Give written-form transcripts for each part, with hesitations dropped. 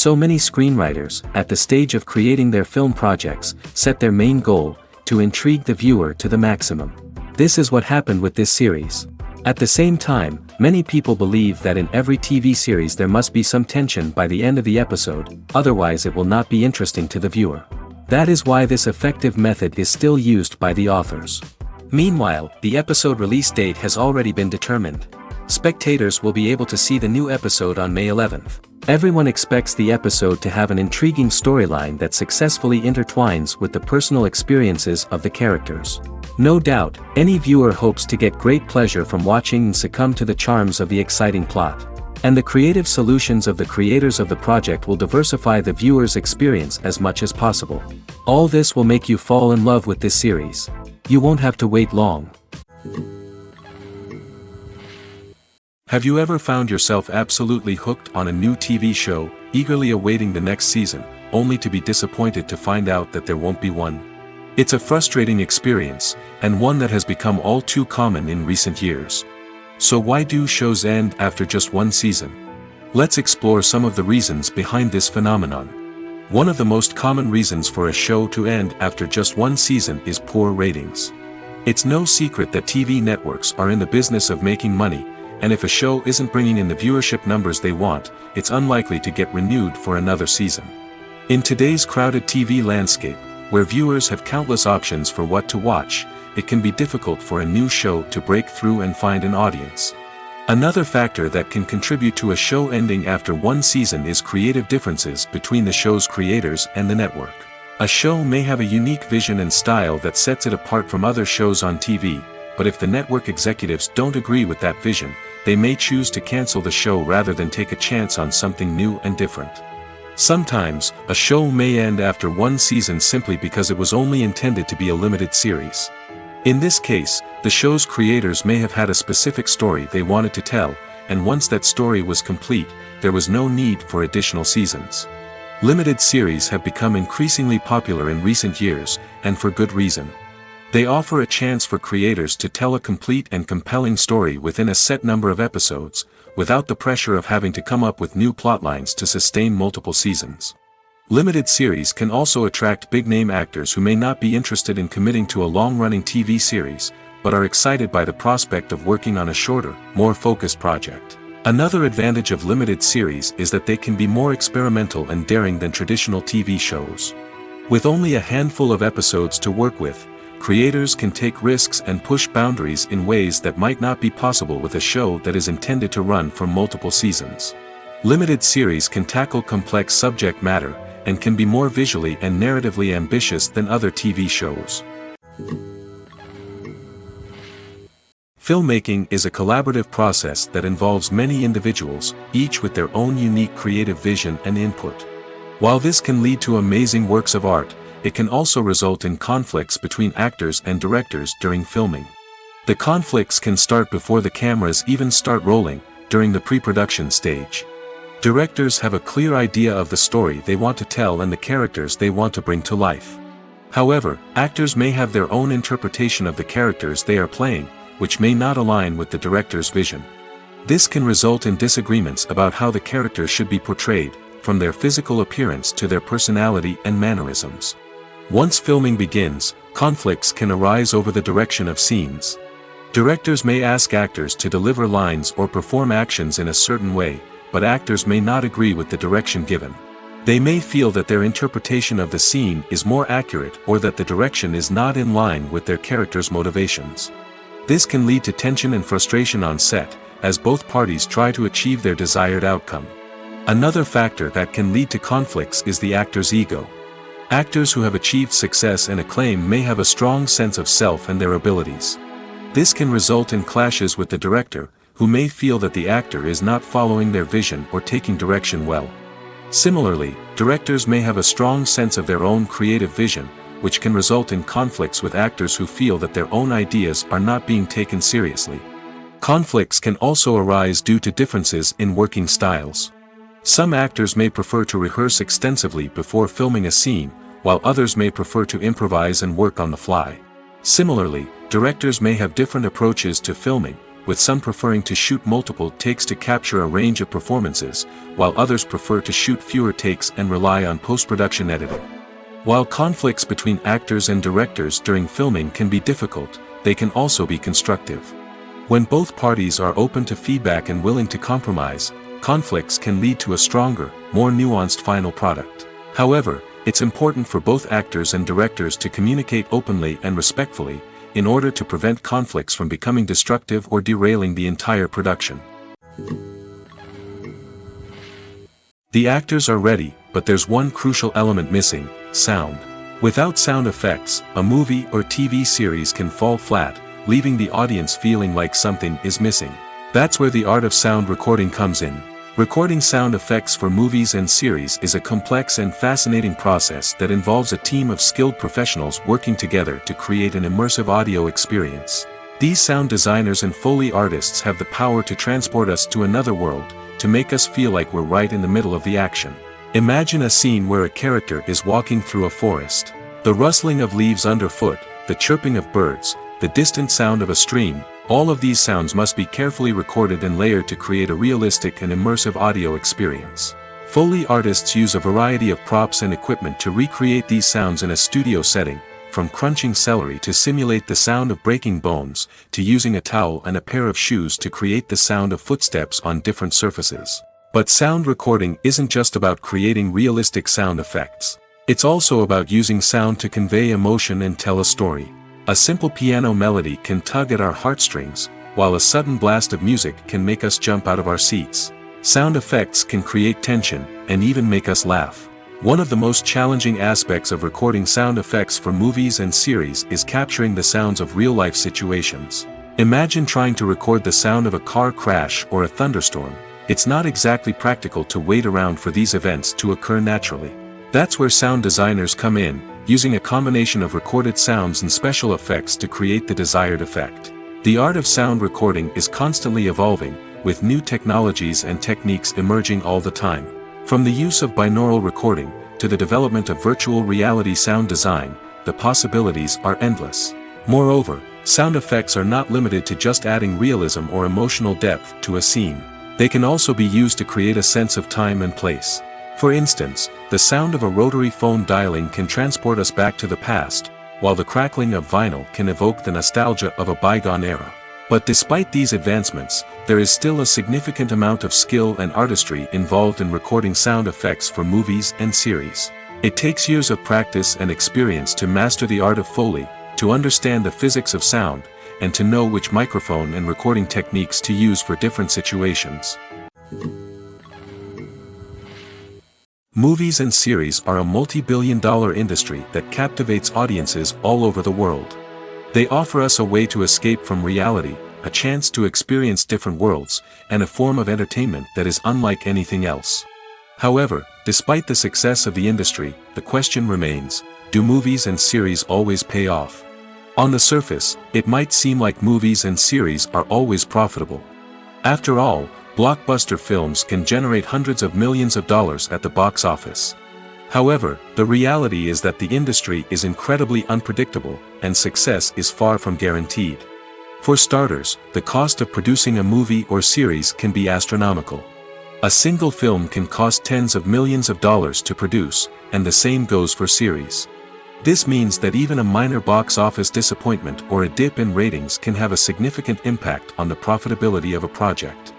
So many screenwriters, at the stage of creating their film projects, set their main goal, to intrigue the viewer to the maximum. This is what happened with this series. At the same time, many people believe that in every TV series there must be some tension by the end of the episode, otherwise it will not be interesting to the viewer. That is why this effective method is still used by the authors. Meanwhile, the episode release date has already been determined. Spectators will be able to see the new episode on May 11th. Everyone expects the episode to have an intriguing storyline that successfully intertwines with the personal experiences of the characters. No doubt, any viewer hopes to get great pleasure from watching and succumb to the charms of the exciting plot. And the creative solutions of the creators of the project will diversify the viewer's experience as much as possible. All this will make you fall in love with this series. You won't have to wait long. Have you ever found yourself absolutely hooked on a new TV show, eagerly awaiting the next season, only to be disappointed to find out that there won't be one? It's a frustrating experience, and one that has become all too common in recent years. So why do shows end after just one season? Let's explore some of the reasons behind this phenomenon. One of the most common reasons for a show to end after just one season is poor ratings. It's no secret that TV networks are in the business of making money, and if a show isn't bringing in the viewership numbers they want, it's unlikely to get renewed for another season. In today's crowded TV landscape, where viewers have countless options for what to watch, it can be difficult for a new show to break through and find an audience. Another factor that can contribute to a show ending after one season is creative differences between the show's creators and the network. A show may have a unique vision and style that sets it apart from other shows on TV, but if the network executives don't agree with that vision, they may choose to cancel the show rather than take a chance on something new and different. Sometimes, a show may end after one season simply because it was only intended to be a limited series. In this case, the show's creators may have had a specific story they wanted to tell, and once that story was complete, there was no need for additional seasons. Limited series have become increasingly popular in recent years, and for good reason. They offer a chance for creators to tell a complete and compelling story within a set number of episodes, without the pressure of having to come up with new plotlines to sustain multiple seasons. Limited series can also attract big-name actors who may not be interested in committing to a long-running TV series, but are excited by the prospect of working on a shorter, more focused project. Another advantage of limited series is that they can be more experimental and daring than traditional TV shows. With only a handful of episodes to work with, creators can take risks and push boundaries in ways that might not be possible with a show that is intended to run for multiple seasons. Limited series can tackle complex subject matter, and can be more visually and narratively ambitious than other TV shows. Filmmaking is a collaborative process that involves many individuals, each with their own unique creative vision and input. While this can lead to amazing works of art, it can also result in conflicts between actors and directors during filming. The conflicts can start before the cameras even start rolling, during the pre-production stage. Directors have a clear idea of the story they want to tell and the characters they want to bring to life. However, actors may have their own interpretation of the characters they are playing, which may not align with the director's vision. This can result in disagreements about how the characters should be portrayed, from their physical appearance to their personality and mannerisms. Once filming begins, conflicts can arise over the direction of scenes. Directors may ask actors to deliver lines or perform actions in a certain way, but actors may not agree with the direction given. They may feel that their interpretation of the scene is more accurate or that the direction is not in line with their character's motivations. This can lead to tension and frustration on set, as both parties try to achieve their desired outcome. Another factor that can lead to conflicts is the actor's ego. Actors who have achieved success and acclaim may have a strong sense of self and their abilities. This can result in clashes with the director, who may feel that the actor is not following their vision or taking direction well. Similarly, directors may have a strong sense of their own creative vision, which can result in conflicts with actors who feel that their own ideas are not being taken seriously. Conflicts can also arise due to differences in working styles. Some actors may prefer to rehearse extensively before filming a scene, while others may prefer to improvise and work on the fly. Similarly, directors may have different approaches to filming, with some preferring to shoot multiple takes to capture a range of performances, while others prefer to shoot fewer takes and rely on post-production editing. While conflicts between actors and directors during filming can be difficult, they can also be constructive. When both parties are open to feedback and willing to compromise, conflicts can lead to a stronger, more nuanced final product. However, it's important for both actors and directors to communicate openly and respectfully, in order to prevent conflicts from becoming destructive or derailing the entire production. The actors are ready, but there's one crucial element missing: sound. Without sound effects, a movie or TV series can fall flat, leaving the audience feeling like something is missing. That's where the art of sound recording comes in. Recording sound effects for movies and series is a complex and fascinating process that involves a team of skilled professionals working together to create an immersive audio experience. These sound designers and Foley artists have the power to transport us to another world, to make us feel like we're right in the middle of the action. Imagine a scene where a character is walking through a forest. The rustling of leaves underfoot, the chirping of birds, the distant sound of a stream, all of these sounds must be carefully recorded and layered to create a realistic and immersive audio experience. Foley artists use a variety of props and equipment to recreate these sounds in a studio setting, from crunching celery to simulate the sound of breaking bones, to using a towel and a pair of shoes to create the sound of footsteps on different surfaces. But sound recording isn't just about creating realistic sound effects. It's also about using sound to convey emotion and tell a story. A simple piano melody can tug at our heartstrings, while a sudden blast of music can make us jump out of our seats. Sound effects can create tension, and even make us laugh. One of the most challenging aspects of recording sound effects for movies and series is capturing the sounds of real-life situations. Imagine trying to record the sound of a car crash or a thunderstorm. It's not exactly practical to wait around for these events to occur naturally. That's where sound designers come in, using a combination of recorded sounds and special effects to create the desired effect. The art of sound recording is constantly evolving, with new technologies and techniques emerging all the time. From the use of binaural recording, to the development of virtual reality sound design, the possibilities are endless. Moreover, sound effects are not limited to just adding realism or emotional depth to a scene. They can also be used to create a sense of time and place. For instance, the sound of a rotary phone dialing can transport us back to the past, while the crackling of vinyl can evoke the nostalgia of a bygone era. But despite these advancements, there is still a significant amount of skill and artistry involved in recording sound effects for movies and series. It takes years of practice and experience to master the art of Foley, to understand the physics of sound, and to know which microphone and recording techniques to use for different situations. Movies and series are a multi-billion-dollar industry that captivates audiences all over the world. They offer us a way to escape from reality, a chance to experience different worlds, and a form of entertainment that is unlike anything else. However, despite the success of the industry, the question remains: do movies and series always pay off? On the surface, it might seem like movies and series are always profitable. After all, blockbuster films can generate hundreds of millions of dollars at the box office. However, the reality is that the industry is incredibly unpredictable, and success is far from guaranteed. For starters, the cost of producing a movie or series can be astronomical. A single film can cost tens of millions of dollars to produce, and the same goes for series. This means that even a minor box office disappointment or a dip in ratings can have a significant impact on the profitability of a project.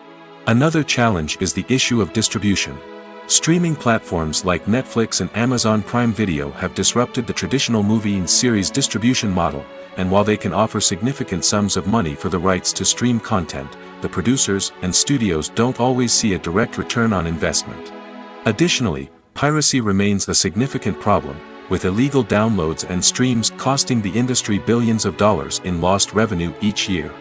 Another challenge is the issue of distribution. Streaming platforms like Netflix and Amazon Prime Video have disrupted the traditional movie and series distribution model, and while they can offer significant sums of money for the rights to stream content, the producers and studios don't always see a direct return on investment. Additionally, piracy remains a significant problem, with illegal downloads and streams costing the industry billions of dollars in lost revenue each year.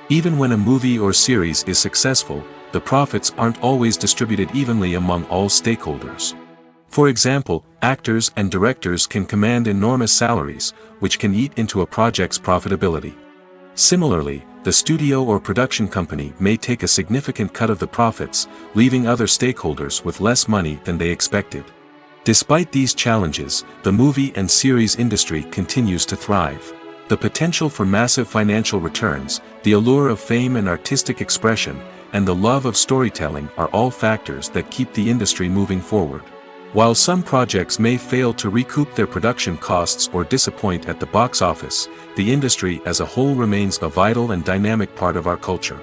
Even when a movie or series is successful, the profits aren't always distributed evenly among all stakeholders. For example, actors and directors can command enormous salaries, which can eat into a project's profitability. Similarly, the studio or production company may take a significant cut of the profits, leaving other stakeholders with less money than they expected. Despite these challenges, the movie and series industry continues to thrive. The potential for massive financial returns, the allure of fame and artistic expression, and the love of storytelling are all factors that keep the industry moving forward. While some projects may fail to recoup their production costs or disappoint at the box office, the industry as a whole remains a vital and dynamic part of our culture.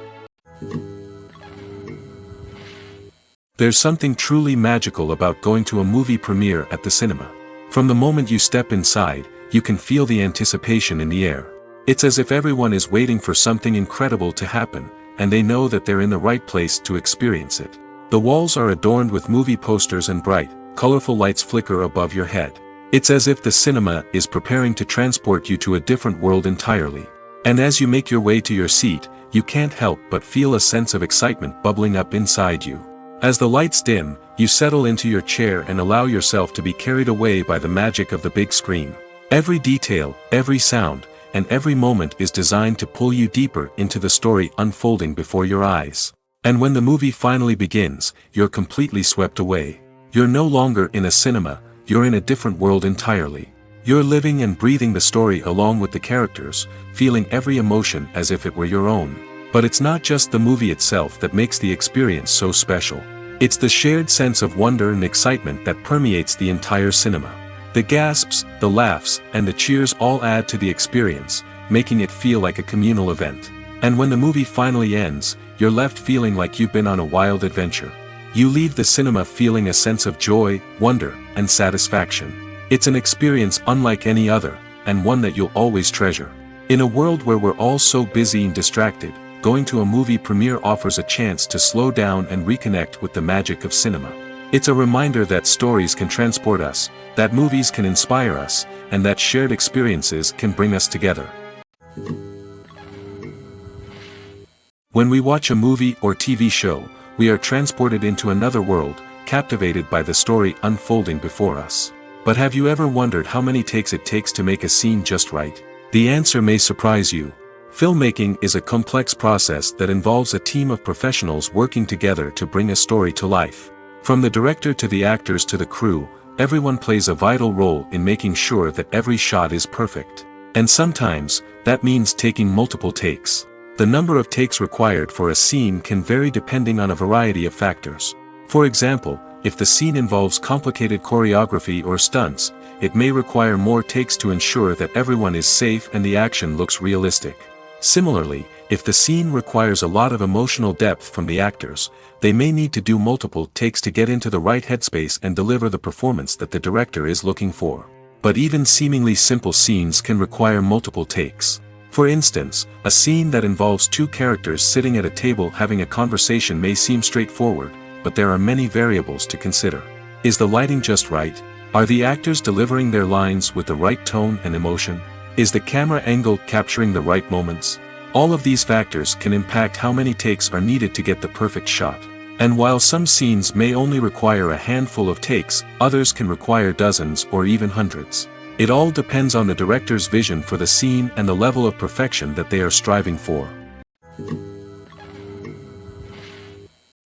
There's something truly magical about going to a movie premiere at the cinema. From the moment you step inside, you can feel the anticipation in the air. It's as if everyone is waiting for something incredible to happen, and they know that they're in the right place to experience it. The walls are adorned with movie posters and bright, colorful lights flicker above your head. It's as if the cinema is preparing to transport you to a different world entirely. And as you make your way to your seat, you can't help but feel a sense of excitement bubbling up inside you. As the lights dim, you settle into your chair and allow yourself to be carried away by the magic of the big screen. Every detail, every sound, and every moment is designed to pull you deeper into the story unfolding before your eyes. And when the movie finally begins, you're completely swept away. You're no longer in a cinema, you're in a different world entirely. You're living and breathing the story along with the characters, feeling every emotion as if it were your own. But it's not just the movie itself that makes the experience so special. It's the shared sense of wonder and excitement that permeates the entire cinema. The gasps, the laughs, and the cheers all add to the experience, making it feel like a communal event. And when the movie finally ends, you're left feeling like you've been on a wild adventure. You leave the cinema feeling a sense of joy, wonder, and satisfaction. It's an experience unlike any other, and one that you'll always treasure. In a world where we're all so busy and distracted, going to a movie premiere offers a chance to slow down and reconnect with the magic of cinema. It's a reminder that stories can transport us, that movies can inspire us, and that shared experiences can bring us together. When we watch a movie or TV show, we are transported into another world, captivated by the story unfolding before us. But have you ever wondered how many takes it takes to make a scene just right? The answer may surprise you. Filmmaking is a complex process that involves a team of professionals working together to bring a story to life. From the director to the actors to the crew, everyone plays a vital role in making sure that every shot is perfect. And sometimes, that means taking multiple takes. The number of takes required for a scene can vary depending on a variety of factors. For example, if the scene involves complicated choreography or stunts, it may require more takes to ensure that everyone is safe and the action looks realistic. Similarly, if the scene requires a lot of emotional depth from the actors, they may need to do multiple takes to get into the right headspace and deliver the performance that the director is looking for. But even seemingly simple scenes can require multiple takes. For instance, a scene that involves two characters sitting at a table having a conversation may seem straightforward, but there are many variables to consider. Is the lighting just right? Are the actors delivering their lines with the right tone and emotion? Is the camera angle capturing the right moments? All of these factors can impact how many takes are needed to get the perfect shot. And while some scenes may only require a handful of takes, others can require dozens or even hundreds. It all depends on the director's vision for the scene and the level of perfection that they are striving for.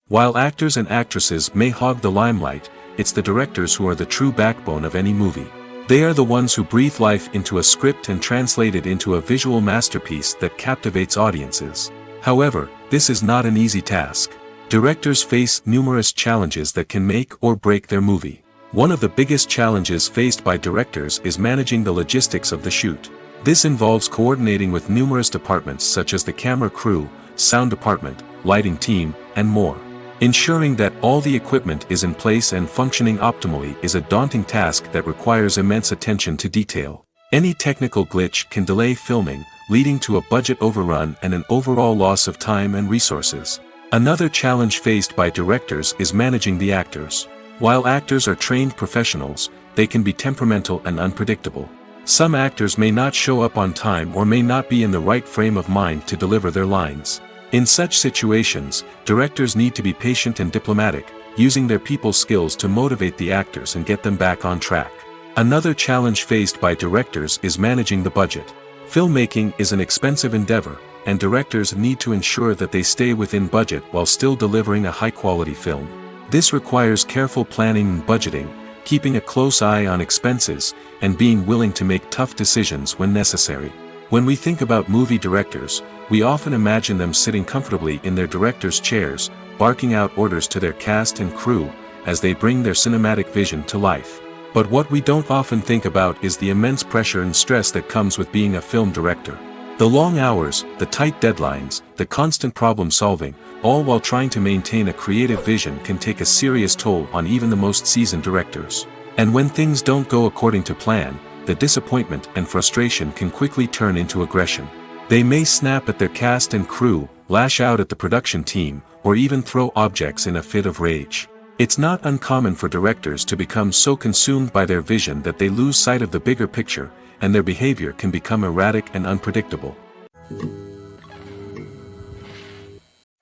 While actors and actresses may hog the limelight, it's the directors who are the true backbone of any movie. They are the ones who breathe life into a script and translate it into a visual masterpiece that captivates audiences. However, this is not an easy task. Directors face numerous challenges that can make or break their movie. One of the biggest challenges faced by directors is managing the logistics of the shoot. This involves coordinating with numerous departments such as the camera crew, sound department, lighting team, and more. Ensuring that all the equipment is in place and functioning optimally is a daunting task that requires immense attention to detail. Any technical glitch can delay filming, leading to a budget overrun and an overall loss of time and resources. Another challenge faced by directors is managing the actors. While actors are trained professionals, they can be temperamental and unpredictable. Some actors may not show up on time or may not be in the right frame of mind to deliver their lines. In such situations, directors need to be patient and diplomatic, using their people skills to motivate the actors and get them back on track. Another challenge faced by directors is managing the budget. Filmmaking is an expensive endeavor, and directors need to ensure that they stay within budget while still delivering a high-quality film. This requires careful planning and budgeting, keeping a close eye on expenses, and being willing to make tough decisions when necessary. When we think about movie directors, we often imagine them sitting comfortably in their director's chairs, barking out orders to their cast and crew, as they bring their cinematic vision to life. But what we don't often think about is the immense pressure and stress that comes with being a film director. The long hours, the tight deadlines, the constant problem solving, all while trying to maintain a creative vision can take a serious toll on even the most seasoned directors. And when things don't go according to plan, the disappointment and frustration can quickly turn into aggression. They may snap at their cast and crew, lash out at the production team, or even throw objects in a fit of rage. It's not uncommon for directors to become so consumed by their vision that they lose sight of the bigger picture, and their behavior can become erratic and unpredictable.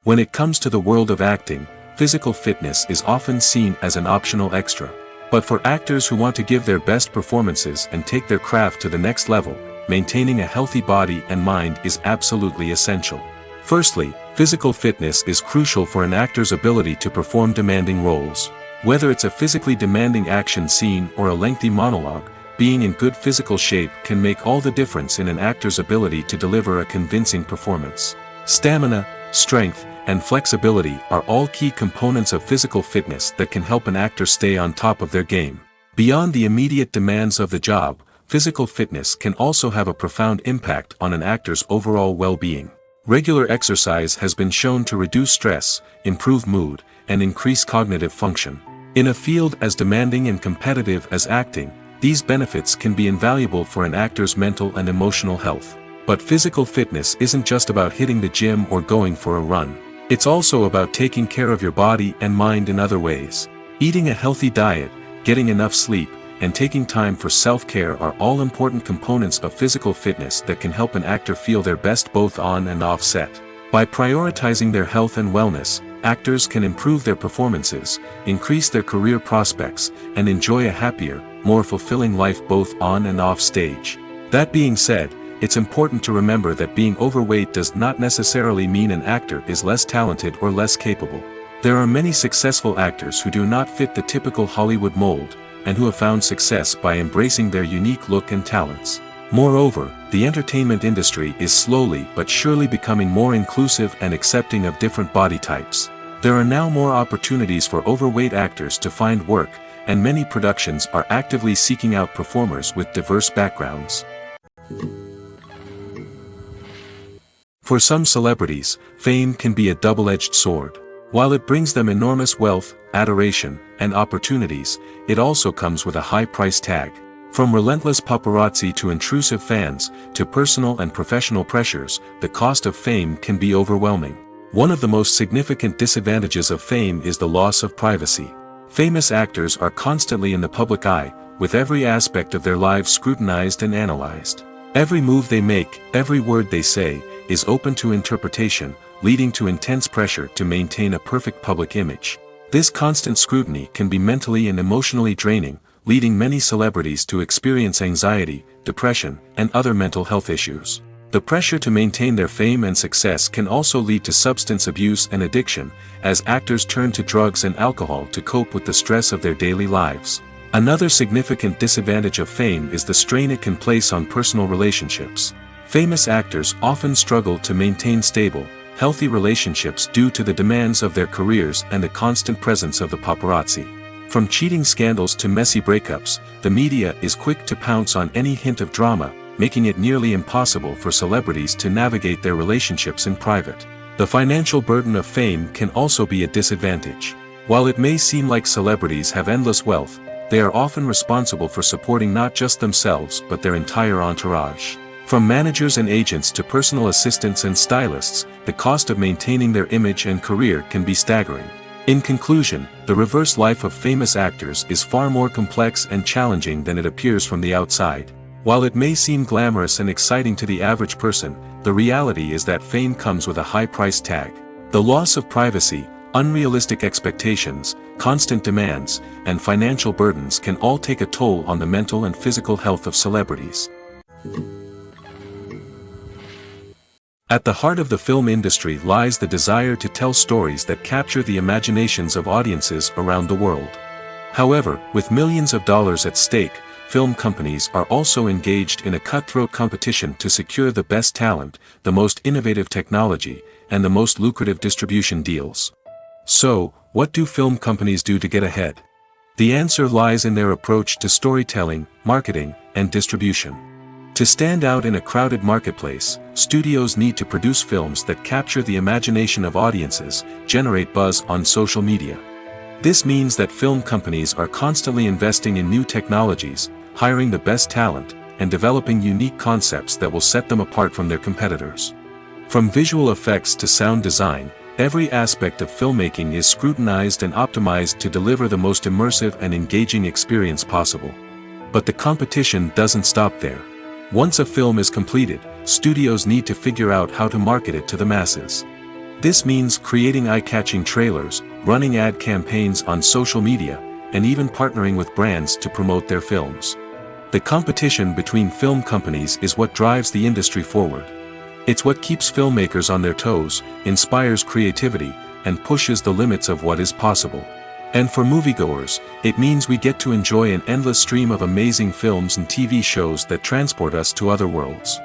When it comes to the world of acting, physical fitness is often seen as an optional extra. But for actors who want to give their best performances and take their craft to the next level, maintaining a healthy body and mind is absolutely essential. Firstly, physical fitness is crucial for an actor's ability to perform demanding roles. Whether it's a physically demanding action scene or a lengthy monologue, being in good physical shape can make all the difference in an actor's ability to deliver a convincing performance. Stamina, strength, and flexibility are all key components of physical fitness that can help an actor stay on top of their game. Beyond the immediate demands of the job, physical fitness can also have a profound impact on an actor's overall well-being. Regular exercise has been shown to reduce stress, improve mood, and increase cognitive function. In a field as demanding and competitive as acting, these benefits can be invaluable for an actor's mental and emotional health. But physical fitness isn't just about hitting the gym or going for a run. It's also about taking care of your body and mind in other ways. Eating a healthy diet, getting enough sleep, and taking time for self-care are all important components of physical fitness that can help an actor feel their best both on and off set. By prioritizing their health and wellness, actors can improve their performances, increase their career prospects, and enjoy a happier, more fulfilling life both on and off stage. That being said, it's important to remember that being overweight does not necessarily mean an actor is less talented or less capable. There are many successful actors who do not fit the typical Hollywood mold, and who have found success by embracing their unique look and talents. Moreover, the entertainment industry is slowly but surely becoming more inclusive and accepting of different body types. There are now more opportunities for overweight actors to find work, and many productions are actively seeking out performers with diverse backgrounds. For some celebrities, fame can be a double-edged sword. While it brings them enormous wealth, adoration, and opportunities, it also comes with a high price tag. From relentless paparazzi to intrusive fans, to personal and professional pressures, the cost of fame can be overwhelming. One of the most significant disadvantages of fame is the loss of privacy. Famous actors are constantly in the public eye, with every aspect of their lives scrutinized and analyzed. Every move they make, every word they say, is open to interpretation, leading to intense pressure to maintain a perfect public image. This constant scrutiny can be mentally and emotionally draining, leading many celebrities to experience anxiety, depression, and other mental health issues. The pressure to maintain their fame and success can also lead to substance abuse and addiction, as actors turn to drugs and alcohol to cope with the stress of their daily lives. Another significant disadvantage of fame is the strain it can place on personal relationships. Famous actors often struggle to maintain stable, healthy relationships due to the demands of their careers and the constant presence of the paparazzi. From cheating scandals to messy breakups, the media is quick to pounce on any hint of drama, making it nearly impossible for celebrities to navigate their relationships in private. The financial burden of fame can also be a disadvantage. While it may seem like celebrities have endless wealth, they are often responsible for supporting not just themselves but their entire entourage. From managers and agents to personal assistants and stylists, the cost of maintaining their image and career can be staggering. In conclusion, the reverse life of famous actors is far more complex and challenging than it appears from the outside. While it may seem glamorous and exciting to the average person, the reality is that fame comes with a high price tag. The loss of privacy, unrealistic expectations, constant demands, and financial burdens can all take a toll on the mental and physical health of celebrities. At the heart of the film industry lies the desire to tell stories that capture the imaginations of audiences around the world. However, with millions of dollars at stake, film companies are also engaged in a cutthroat competition to secure the best talent, the most innovative technology, and the most lucrative distribution deals. So, what do film companies do to get ahead? The answer lies in their approach to storytelling, marketing, and distribution. To stand out in a crowded marketplace, studios need to produce films that capture the imagination of audiences, generate buzz on social media. This means that film companies are constantly investing in new technologies, hiring the best talent, and developing unique concepts that will set them apart from their competitors. From visual effects to sound design, every aspect of filmmaking is scrutinized and optimized to deliver the most immersive and engaging experience possible. But the competition doesn't stop there. Once a film is completed, studios need to figure out how to market it to the masses. This means creating eye-catching trailers, running ad campaigns on social media, and even partnering with brands to promote their films. The competition between film companies is what drives the industry forward. It's what keeps filmmakers on their toes, inspires creativity, and pushes the limits of what is possible. And for moviegoers, it means we get to enjoy an endless stream of amazing films and TV shows that transport us to other worlds.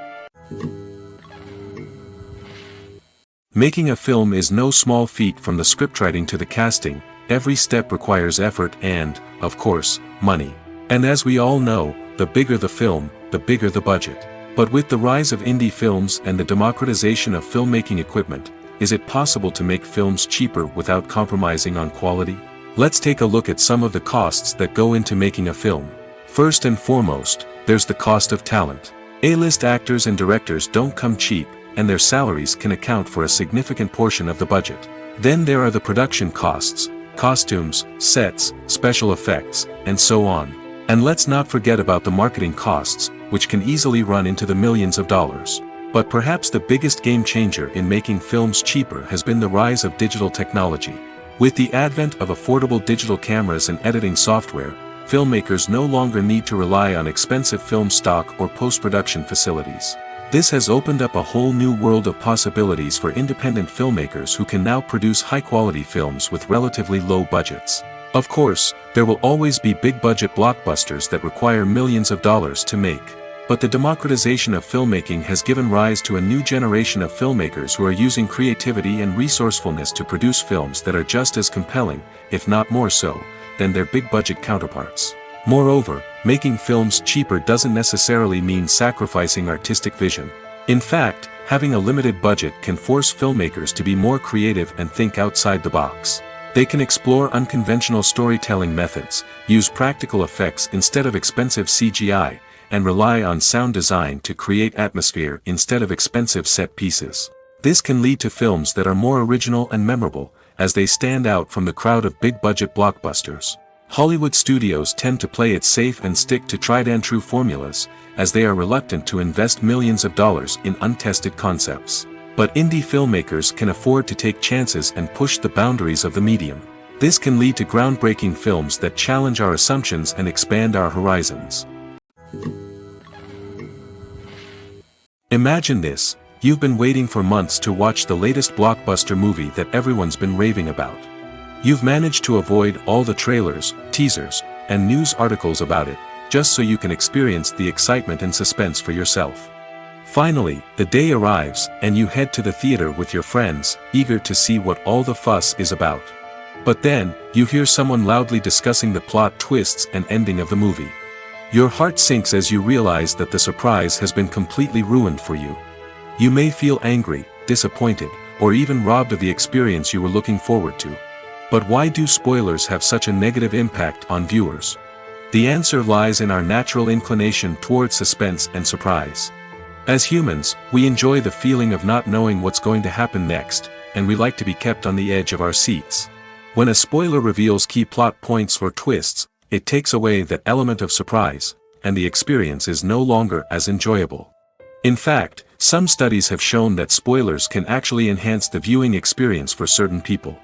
Making a film is no small feat. From the scriptwriting to the casting, every step requires effort and, of course, money. And as we all know, the bigger the film, the bigger the budget. But with the rise of indie films and the democratization of filmmaking equipment, is it possible to make films cheaper without compromising on quality? Let's take a look at some of the costs that go into making a film. First and foremost, there's the cost of talent. A-list actors and directors don't come cheap, and their salaries can account for a significant portion of the budget. Then there are the production costs, costumes, sets, special effects, and so on. And let's not forget about the marketing costs, which can easily run into the millions of dollars. But perhaps the biggest game changer in making films cheaper has been the rise of digital technology. With the advent of affordable digital cameras and editing software, filmmakers no longer need to rely on expensive film stock or post-production facilities. This has opened up a whole new world of possibilities for independent filmmakers who can now produce high-quality films with relatively low budgets. Of course, there will always be big-budget blockbusters that require millions of dollars to make. But the democratization of filmmaking has given rise to a new generation of filmmakers who are using creativity and resourcefulness to produce films that are just as compelling, if not more so, than their big-budget counterparts. Moreover, making films cheaper doesn't necessarily mean sacrificing artistic vision. In fact, having a limited budget can force filmmakers to be more creative and think outside the box. They can explore unconventional storytelling methods, use practical effects instead of expensive CGI, and rely on sound design to create atmosphere instead of expensive set pieces. This can lead to films that are more original and memorable, as they stand out from the crowd of big-budget blockbusters. Hollywood studios tend to play it safe and stick to tried-and-true formulas, as they are reluctant to invest millions of dollars in untested concepts. But indie filmmakers can afford to take chances and push the boundaries of the medium. This can lead to groundbreaking films that challenge our assumptions and expand our horizons. Imagine this: you've been waiting for months to watch the latest blockbuster movie that everyone's been raving about. You've managed to avoid all the trailers, teasers, and news articles about it, just so you can experience the excitement and suspense for yourself. Finally, the day arrives, and you head to the theater with your friends, eager to see what all the fuss is about. But then, you hear someone loudly discussing the plot twists and ending of the movie. Your heart sinks as you realize that the surprise has been completely ruined for you. You may feel angry, disappointed, or even robbed of the experience you were looking forward to. But why do spoilers have such a negative impact on viewers? The answer lies in our natural inclination towards suspense and surprise. As humans, we enjoy the feeling of not knowing what's going to happen next, and we like to be kept on the edge of our seats. When a spoiler reveals key plot points or twists, it takes away that element of surprise, and the experience is no longer as enjoyable. In fact, some studies have shown that spoilers can actually enhance the viewing experience for certain people.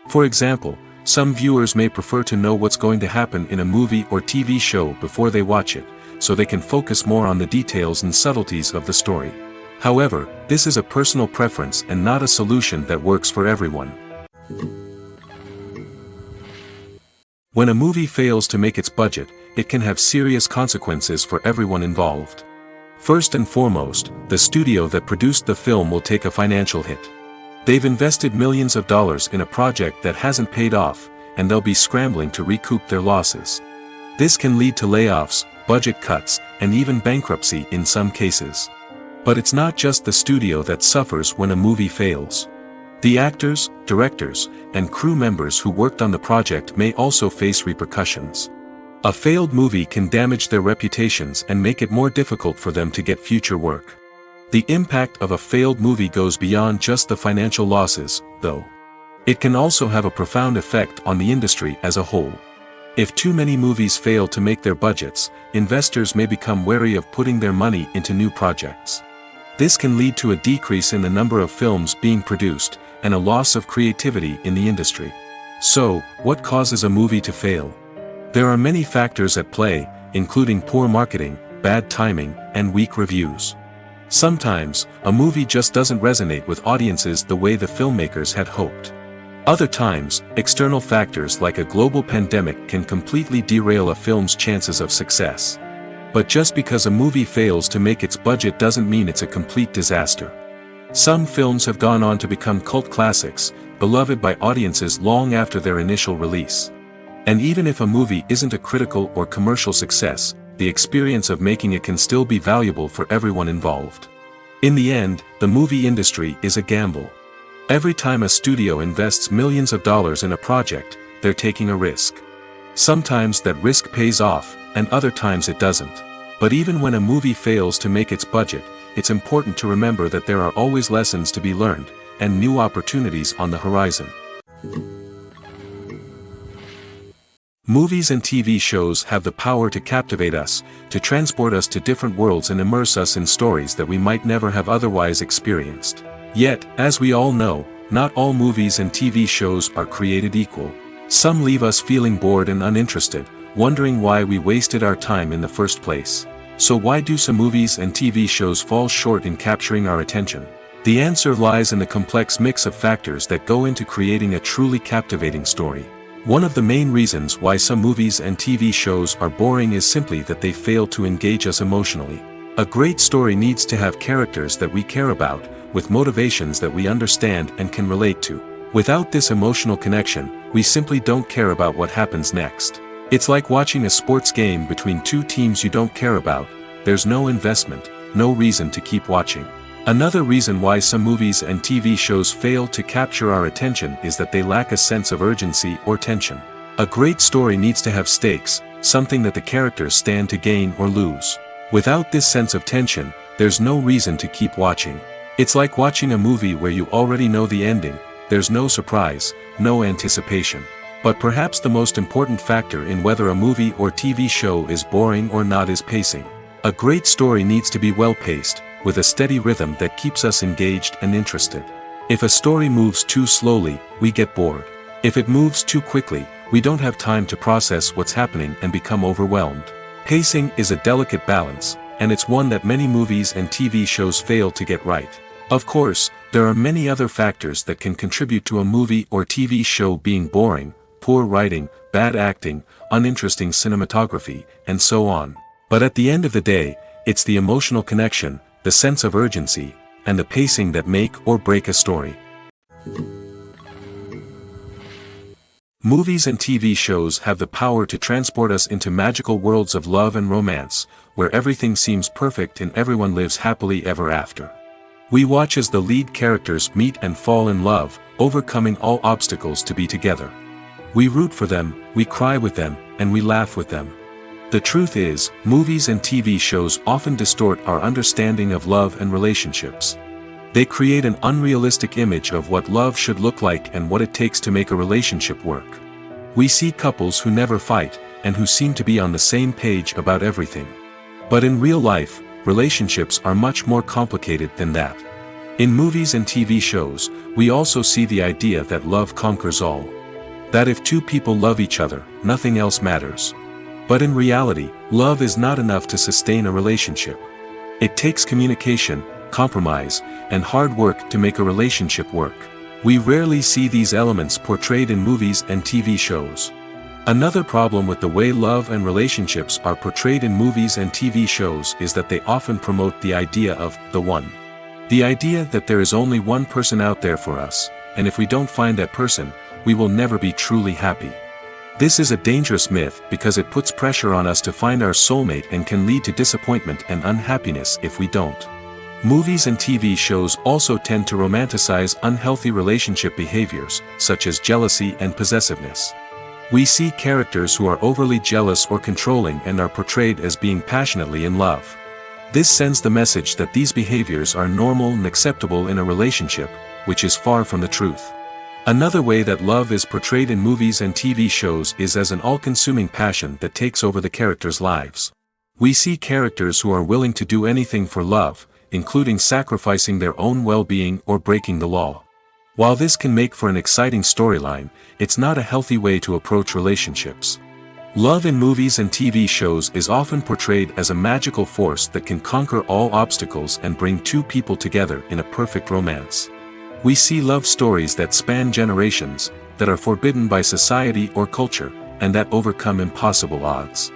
For example, some viewers may prefer to know what's going to happen in a movie or TV show before they watch it, so they can focus more on the details and subtleties of the story. However, this is a personal preference and not a solution that works for everyone. When a movie fails to make its budget, it can have serious consequences for everyone involved. First and foremost, the studio that produced the film will take a financial hit. They've invested millions of dollars in a project that hasn't paid off, and they'll be scrambling to recoup their losses. This can lead to layoffs, budget cuts, and even bankruptcy in some cases. But it's not just the studio that suffers when a movie fails. The actors, directors, and crew members who worked on the project may also face repercussions. A failed movie can damage their reputations and make it more difficult for them to get future work. The impact of a failed movie goes beyond just the financial losses, though. It can also have a profound effect on the industry as a whole. If too many movies fail to make their budgets, investors may become wary of putting their money into new projects. This can lead to a decrease in the number of films being produced, and a loss of creativity in the industry. So, what causes a movie to fail? There are many factors at play, including poor marketing, bad timing, and weak reviews. Sometimes, a movie just doesn't resonate with audiences the way the filmmakers had hoped. Other times, external factors like a global pandemic can completely derail a film's chances of success. But just because a movie fails to make its budget doesn't mean it's a complete disaster. Some films have gone on to become cult classics, beloved by audiences long after their initial release. And even if a movie isn't a critical or commercial success, the experience of making it can still be valuable for everyone involved. In the end, the movie industry is a gamble. Every time a studio invests millions of dollars in a project, they're taking a risk. Sometimes that risk pays off, and other times it doesn't. But even when a movie fails to make its budget, it's important to remember that there are always lessons to be learned, and new opportunities on the horizon. Movies and TV shows have the power to captivate us, to transport us to different worlds and immerse us in stories that we might never have otherwise experienced. Yet, as we all know, not all movies and TV shows are created equal. Some leave us feeling bored and uninterested, wondering why we wasted our time in the first place. So why do some movies and TV shows fall short in capturing our attention? The answer lies in the complex mix of factors that go into creating a truly captivating story. One of the main reasons why some movies and TV shows are boring is simply that they fail to engage us emotionally. A great story needs to have characters that we care about, with motivations that we understand and can relate to. Without this emotional connection, we simply don't care about what happens next. It's like watching a sports game between two teams you don't care about. There's no investment, no reason to keep watching. Another reason why some movies and TV shows fail to capture our attention is that they lack a sense of urgency or tension. A great story needs to have stakes, something that the characters stand to gain or lose. Without this sense of tension, there's no reason to keep watching. It's like watching a movie where you already know the ending. There's no surprise, no anticipation. But perhaps the most important factor in whether a movie or TV show is boring or not is pacing. A great story needs to be well-paced, with a steady rhythm that keeps us engaged and interested. If a story moves too slowly, we get bored. If it moves too quickly, we don't have time to process what's happening and become overwhelmed. Pacing is a delicate balance, and it's one that many movies and TV shows fail to get right. Of course, there are many other factors that can contribute to a movie or TV show being boring: poor writing, bad acting, uninteresting cinematography, and so on. But at the end of the day, it's the emotional connection, the sense of urgency, and the pacing that make or break a story. Movies and TV shows have the power to transport us into magical worlds of love and romance, where everything seems perfect and everyone lives happily ever after. We watch as the lead characters meet and fall in love, overcoming all obstacles to be together. We root for them, we cry with them, and we laugh with them. The truth is, movies and TV shows often distort our understanding of love and relationships. They create an unrealistic image of what love should look like and what it takes to make a relationship work. We see couples who never fight, and who seem to be on the same page about everything. But in real life, relationships are much more complicated than that. In movies and TV shows, we also see the idea that love conquers all. That if two people love each other, nothing else matters. But in reality, love is not enough to sustain a relationship. It takes communication, compromise, and hard work to make a relationship work. We rarely see these elements portrayed in movies and TV shows. Another problem with the way love and relationships are portrayed in movies and TV shows is that they often promote the idea of the one. The idea that there is only one person out there for us, and if we don't find that person, we will never be truly happy. This is a dangerous myth because it puts pressure on us to find our soulmate and can lead to disappointment and unhappiness if we don't. Movies and TV shows also tend to romanticize unhealthy relationship behaviors, such as jealousy and possessiveness. We see characters who are overly jealous or controlling and are portrayed as being passionately in love. This sends the message that these behaviors are normal and acceptable in a relationship, which is far from the truth. Another way that love is portrayed in movies and TV shows is as an all-consuming passion that takes over the characters' lives. We see characters who are willing to do anything for love, including sacrificing their own well-being or breaking the law. While this can make for an exciting storyline, it's not a healthy way to approach relationships. Love in movies and TV shows is often portrayed as a magical force that can conquer all obstacles and bring two people together in a perfect romance. We see love stories that span generations, that are forbidden by society or culture, and that overcome impossible odds.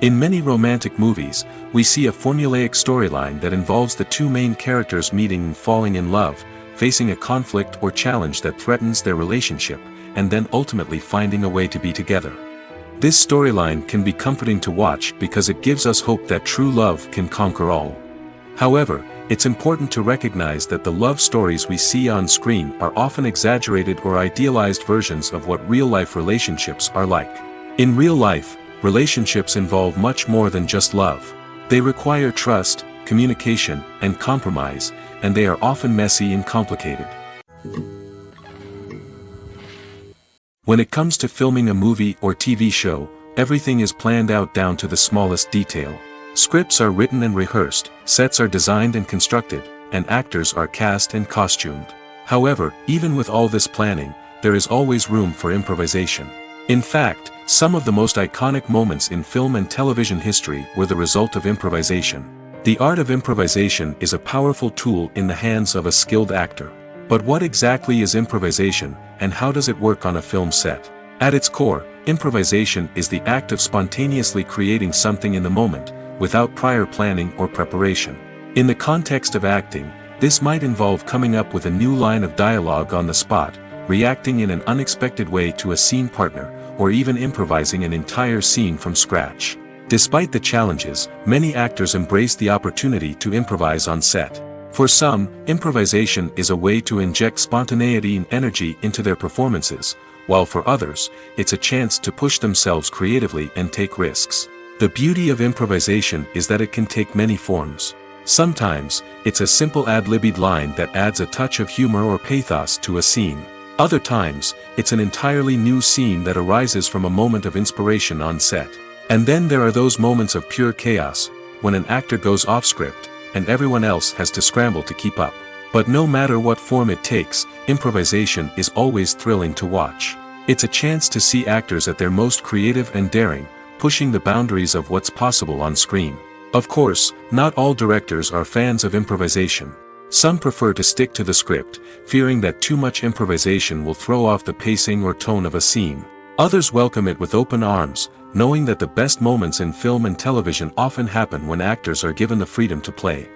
In many romantic movies, we see a formulaic storyline that involves the two main characters meeting and falling in love, facing a conflict or challenge that threatens their relationship, and then ultimately finding a way to be together. This storyline can be comforting to watch because it gives us hope that true love can conquer all. However, it's important to recognize that the love stories we see on screen are often exaggerated or idealized versions of what real-life relationships are like. In real life, relationships involve much more than just love. They require trust, communication, and compromise, and they are often messy and complicated. When it comes to filming a movie or TV show, everything is planned out down to the smallest detail. Scripts are written and rehearsed, sets are designed and constructed, and actors are cast and costumed. However, even with all this planning, there is always room for improvisation. In fact, some of the most iconic moments in film and television history were the result of improvisation. The art of improvisation is a powerful tool in the hands of a skilled actor. But what exactly is improvisation, and how does it work on a film set? At its core, improvisation is the act of spontaneously creating something in the moment, without prior planning or preparation. In the context of acting, this might involve coming up with a new line of dialogue on the spot, reacting in an unexpected way to a scene partner, or even improvising an entire scene from scratch. Despite the challenges, many actors embrace the opportunity to improvise on set. For some, improvisation is a way to inject spontaneity and energy into their performances, while for others, it's a chance to push themselves creatively and take risks. The beauty of improvisation is that it can take many forms. Sometimes, it's a simple ad-libbed line that adds a touch of humor or pathos to a scene. Other times, it's an entirely new scene that arises from a moment of inspiration on set. And then there are those moments of pure chaos, when an actor goes off script, and everyone else has to scramble to keep up. But no matter what form it takes, improvisation is always thrilling to watch. It's a chance to see actors at their most creative and daring, pushing the boundaries of what's possible on screen. Of course, not all directors are fans of improvisation. Some prefer to stick to the script, fearing that too much improvisation will throw off the pacing or tone of a scene. Others welcome it with open arms, knowing that the best moments in film and television often happen when actors are given the freedom to play.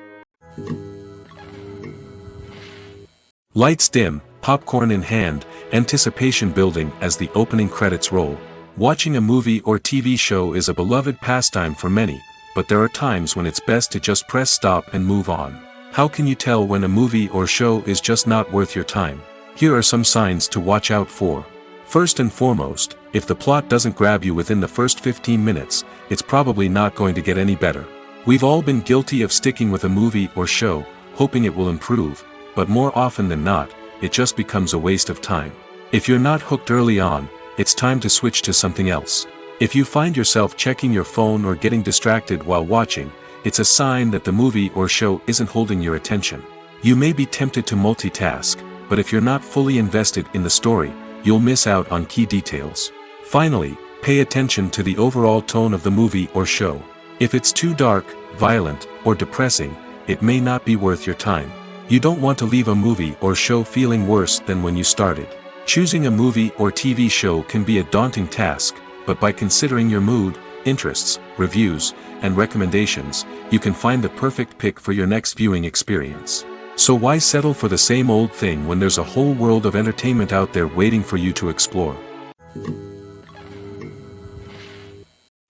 Lights dim, popcorn in hand, anticipation building as the opening credits roll. Watching a movie or TV show is a beloved pastime for many, but there are times when it's best to just press stop and move on. How can you tell when a movie or show is just not worth your time? Here are some signs to watch out for. First and foremost, if the plot doesn't grab you within the first 15 minutes, it's probably not going to get any better. We've all been guilty of sticking with a movie or show, hoping it will improve, but more often than not, it just becomes a waste of time. If you're not hooked early on, it's time to switch to something else. If you find yourself checking your phone or getting distracted while watching, it's a sign that the movie or show isn't holding your attention. You may be tempted to multitask, but if you're not fully invested in the story, you'll miss out on key details. Finally, pay attention to the overall tone of the movie or show. If it's too dark, violent, or depressing, it may not be worth your time. You don't want to leave a movie or show feeling worse than when you started. Choosing a movie or TV show can be a daunting task, but by considering your mood, interests, reviews, and recommendations, you can find the perfect pick for your next viewing experience. So why settle for the same old thing when there's a whole world of entertainment out there waiting for you to explore?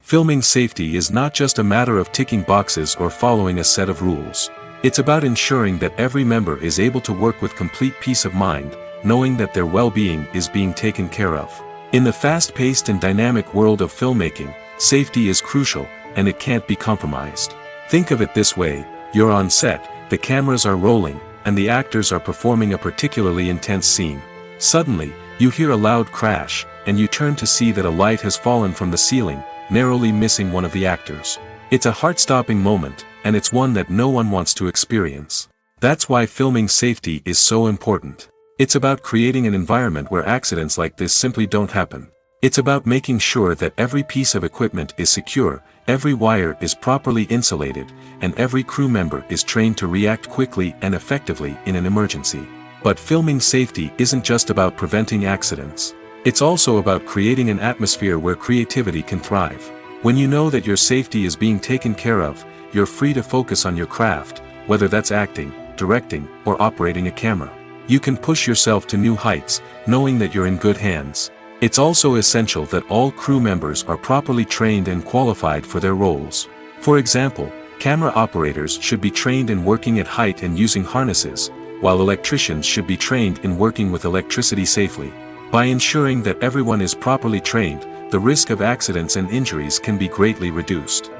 Filming safety is not just a matter of ticking boxes or following a set of rules. It's about ensuring that every member is able to work with complete peace of mind, knowing that their well-being is being taken care of. In the fast-paced and dynamic world of filmmaking, safety is crucial, and it can't be compromised. Think of it this way: you're on set, the cameras are rolling, and the actors are performing a particularly intense scene. Suddenly, you hear a loud crash, and you turn to see that a light has fallen from the ceiling, narrowly missing one of the actors. It's a heart-stopping moment, and it's one that no one wants to experience. That's why filming safety is so important. It's about creating an environment where accidents like this simply don't happen. It's about making sure that every piece of equipment is secure, every wire is properly insulated, and every crew member is trained to react quickly and effectively in an emergency. But filming safety isn't just about preventing accidents. It's also about creating an atmosphere where creativity can thrive. When you know that your safety is being taken care of, you're free to focus on your craft, whether that's acting, directing, or operating a camera. You can push yourself to new heights, knowing that you're in good hands. It's also essential that all crew members are properly trained and qualified for their roles. For example, camera operators should be trained in working at height and using harnesses, while electricians should be trained in working with electricity safely. By ensuring that everyone is properly trained, the risk of accidents and injuries can be greatly reduced.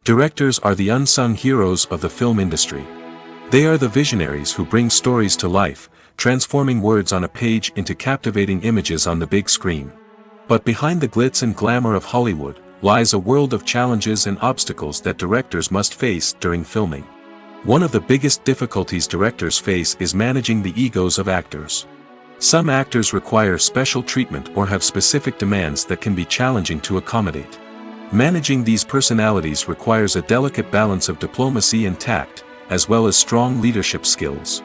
Directors are the unsung heroes of the film industry. They are the visionaries who bring stories to life, transforming words on a page into captivating images on the big screen. But behind the glitz and glamour of Hollywood lies a world of challenges and obstacles that directors must face during filming. One of the biggest difficulties directors face is managing the egos of actors. Some actors require special treatment or have specific demands that can be challenging to accommodate. Managing these personalities requires a delicate balance of diplomacy and tact, as well as strong leadership skills.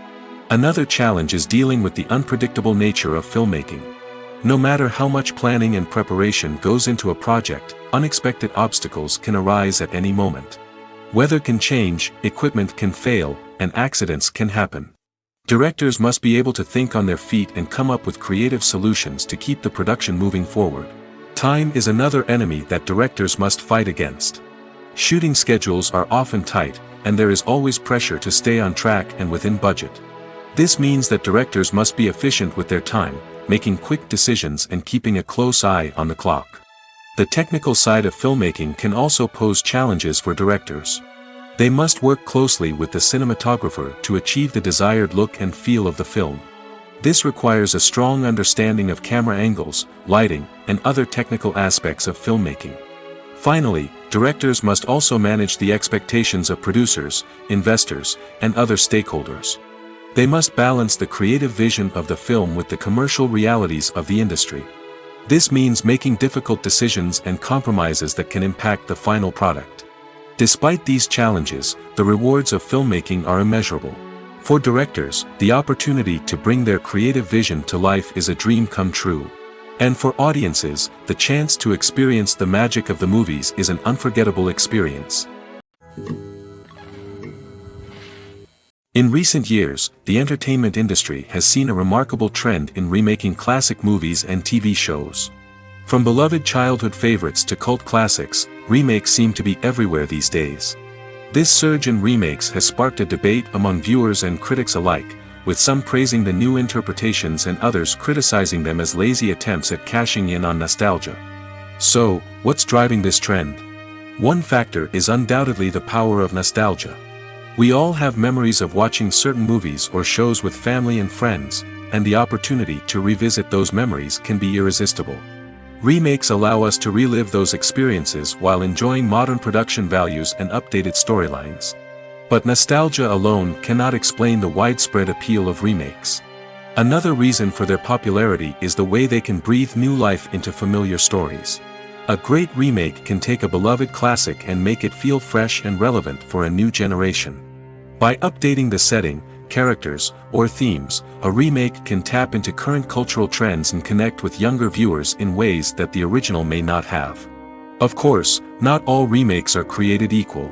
Another challenge is dealing with the unpredictable nature of filmmaking. No matter how much planning and preparation goes into a project, unexpected obstacles can arise at any moment. Weather can change, equipment can fail, and accidents can happen. Directors must be able to think on their feet and come up with creative solutions to keep the production moving forward. Time is another enemy that directors must fight against. Shooting schedules are often tight, and there is always pressure to stay on track and within budget. This means that directors must be efficient with their time, making quick decisions and keeping a close eye on the clock. The technical side of filmmaking can also pose challenges for directors. They must work closely with the cinematographer to achieve the desired look and feel of the film. This requires a strong understanding of camera angles, lighting, and other technical aspects of filmmaking. Finally, directors must also manage the expectations of producers, investors, and other stakeholders. They must balance the creative vision of the film with the commercial realities of the industry. This means making difficult decisions and compromises that can impact the final product. Despite these challenges, the rewards of filmmaking are immeasurable. For directors, the opportunity to bring their creative vision to life is a dream come true. And for audiences, the chance to experience the magic of the movies is an unforgettable experience. In recent years, the entertainment industry has seen a remarkable trend in remaking classic movies and TV shows. From beloved childhood favorites to cult classics, remakes seem to be everywhere these days. This surge in remakes has sparked a debate among viewers and critics alike, with some praising the new interpretations and others criticizing them as lazy attempts at cashing in on nostalgia. So, what's driving this trend? One factor is undoubtedly the power of nostalgia. We all have memories of watching certain movies or shows with family and friends, and the opportunity to revisit those memories can be irresistible. Remakes allow us to relive those experiences while enjoying modern production values and updated storylines. But nostalgia alone cannot explain the widespread appeal of remakes. Another reason for their popularity is the way they can breathe new life into familiar stories. A great remake can take a beloved classic and make it feel fresh and relevant for a new generation. By updating the setting, characters, or themes, a remake can tap into current cultural trends and connect with younger viewers in ways that the original may not have. Of course, not all remakes are created equal.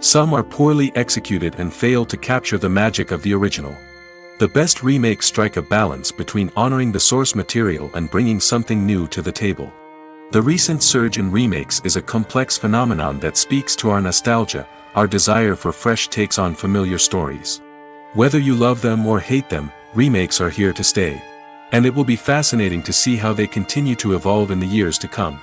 Some are poorly executed and fail to capture the magic of the original. The best remakes strike a balance between honoring the source material and bringing something new to the table. The recent surge in remakes is a complex phenomenon that speaks to our nostalgia, our desire for fresh takes on familiar stories. Whether you love them or hate them, remakes are here to stay. And it will be fascinating to see how they continue to evolve in the years to come.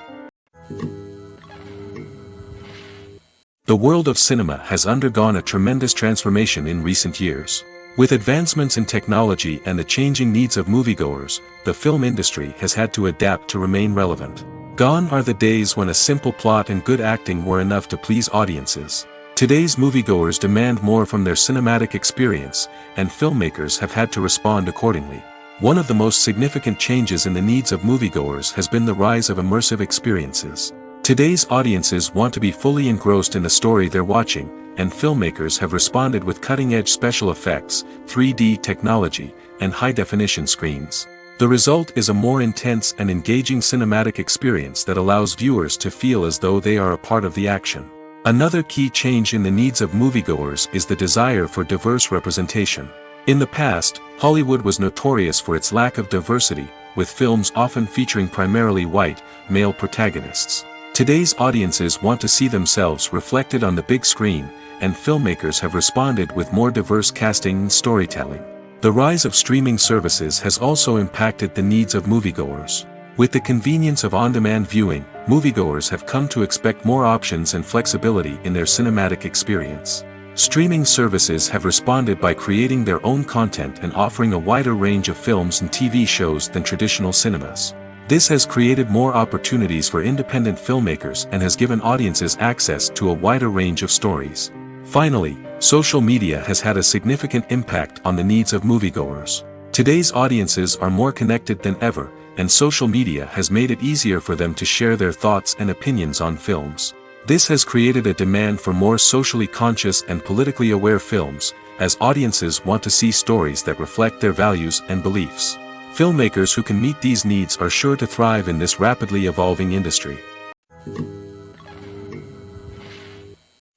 The world of cinema has undergone a tremendous transformation in recent years. With advancements in technology and the changing needs of moviegoers, the film industry has had to adapt to remain relevant. Gone are the days when a simple plot and good acting were enough to please audiences. Today's moviegoers demand more from their cinematic experience, and filmmakers have had to respond accordingly. One of the most significant changes in the needs of moviegoers has been the rise of immersive experiences. Today's audiences want to be fully engrossed in the story they're watching, and filmmakers have responded with cutting-edge special effects, 3D technology, and high-definition screens. The result is a more intense and engaging cinematic experience that allows viewers to feel as though they are a part of the action. Another key change in the needs of moviegoers is the desire for diverse representation. In the past, Hollywood was notorious for its lack of diversity, with films often featuring primarily white, male protagonists. Today's audiences want to see themselves reflected on the big screen, and filmmakers have responded with more diverse casting and storytelling. The rise of streaming services has also impacted the needs of moviegoers. With the convenience of on-demand viewing, moviegoers have come to expect more options and flexibility in their cinematic experience. Streaming services have responded by creating their own content and offering a wider range of films and TV shows than traditional cinemas. This has created more opportunities for independent filmmakers and has given audiences access to a wider range of stories. Finally, social media has had a significant impact on the needs of moviegoers. Today's audiences are more connected than ever, and social media has made it easier for them to share their thoughts and opinions on films. This has created a demand for more socially conscious and politically aware films, as audiences want to see stories that reflect their values and beliefs. Filmmakers who can meet these needs are sure to thrive in this rapidly evolving industry.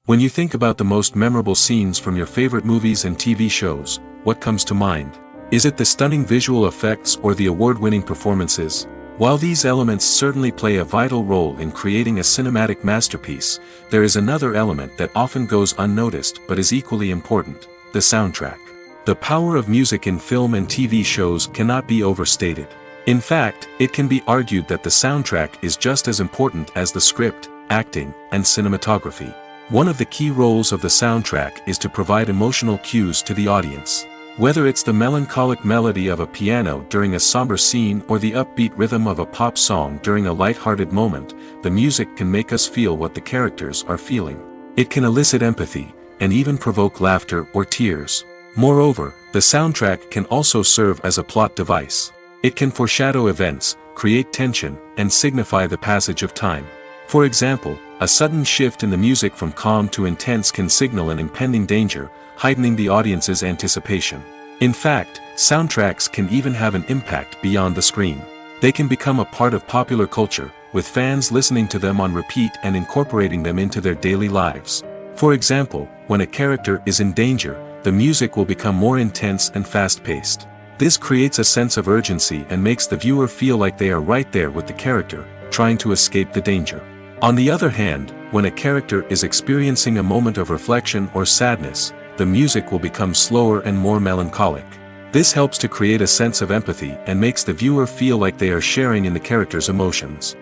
When you think about the most memorable scenes from your favorite movies and TV shows, what comes to mind? Is it the stunning visual effects or the award-winning performances? While these elements certainly play a vital role in creating a cinematic masterpiece, there is another element that often goes unnoticed but is equally important: the soundtrack. The power of music in film and TV shows cannot be overstated. In fact, it can be argued that the soundtrack is just as important as the script, acting, and cinematography. One of the key roles of the soundtrack is to provide emotional cues to the audience. Whether it's the melancholic melody of a piano during a somber scene or the upbeat rhythm of a pop song during a light-hearted moment, the music can make us feel what the characters are feeling. It can elicit empathy, and even provoke laughter or tears. Moreover, the soundtrack can also serve as a plot device. It can foreshadow events, create tension, and signify the passage of time. For example, a sudden shift in the music from calm to intense can signal an impending danger, heightening the audience's anticipation. In fact, soundtracks can even have an impact beyond the screen. They can become a part of popular culture, with fans listening to them on repeat and incorporating them into their daily lives. For example, when a character is in danger, the music will become more intense and fast-paced. This creates a sense of urgency and makes the viewer feel like they are right there with the character, trying to escape the danger. On the other hand, when a character is experiencing a moment of reflection or sadness, the music will become slower and more melancholic. This helps to create a sense of empathy and makes the viewer feel like they are sharing in the character's emotions.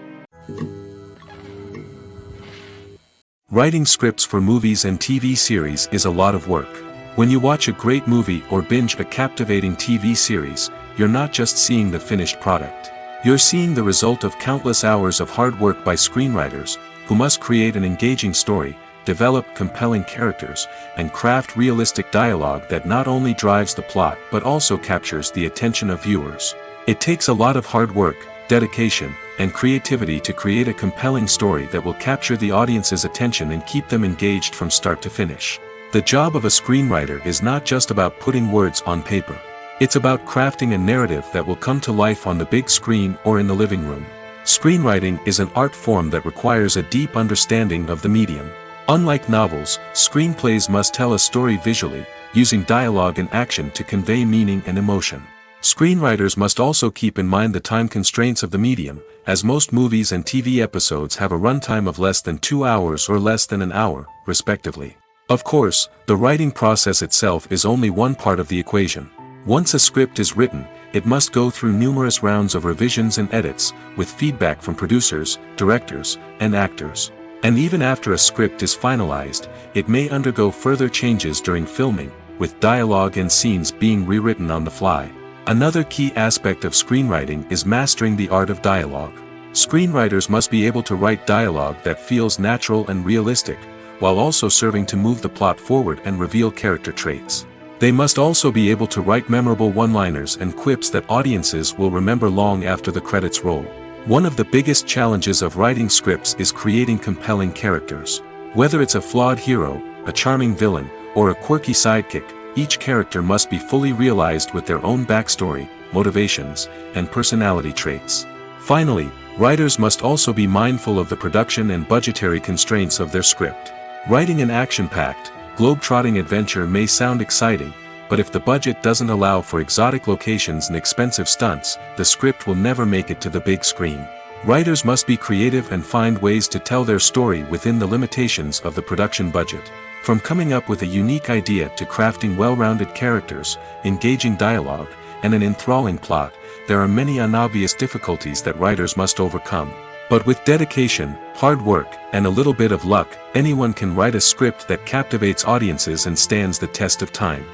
Writing scripts for movies and TV series is a lot of work. When you watch a great movie or binge a captivating TV series, you're not just seeing the finished product. You're seeing the result of countless hours of hard work by screenwriters, who must create an engaging story, develop compelling characters, and craft realistic dialogue that not only drives the plot but also captures the attention of viewers. It takes a lot of hard work, dedication, and creativity to create a compelling story that will capture the audience's attention and keep them engaged from start to finish. The job of a screenwriter is not just about putting words on paper. It's about crafting a narrative that will come to life on the big screen or in the living room. Screenwriting is an art form that requires a deep understanding of the medium. Unlike novels, screenplays must tell a story visually, using dialogue and action to convey meaning and emotion. Screenwriters must also keep in mind the time constraints of the medium, as most movies and TV episodes have a runtime of less than 2 hours or less than an hour, respectively. Of course, the writing process itself is only one part of the equation. Once a script is written, it must go through numerous rounds of revisions and edits, with feedback from producers, directors, and actors. And even after a script is finalized, it may undergo further changes during filming, with dialogue and scenes being rewritten on the fly. Another key aspect of screenwriting is mastering the art of dialogue. Screenwriters must be able to write dialogue that feels natural and realistic, while also serving to move the plot forward and reveal character traits. They must also be able to write memorable one-liners and quips that audiences will remember long after the credits roll. One of the biggest challenges of writing scripts is creating compelling characters. Whether it's a flawed hero, a charming villain, or a quirky sidekick, each character must be fully realized with their own backstory, motivations, and personality traits. Finally, writers must also be mindful of the production and budgetary constraints of their script. Writing an action-packed, globe-trotting adventure may sound exciting, but if the budget doesn't allow for exotic locations and expensive stunts, the script will never make it to the big screen. Writers must be creative and find ways to tell their story within the limitations of the production budget. From coming up with a unique idea to crafting well-rounded characters, engaging dialogue, and an enthralling plot, there are many unobvious difficulties that writers must overcome. But with dedication, hard work, and a little bit of luck, anyone can write a script that captivates audiences and stands the test of time.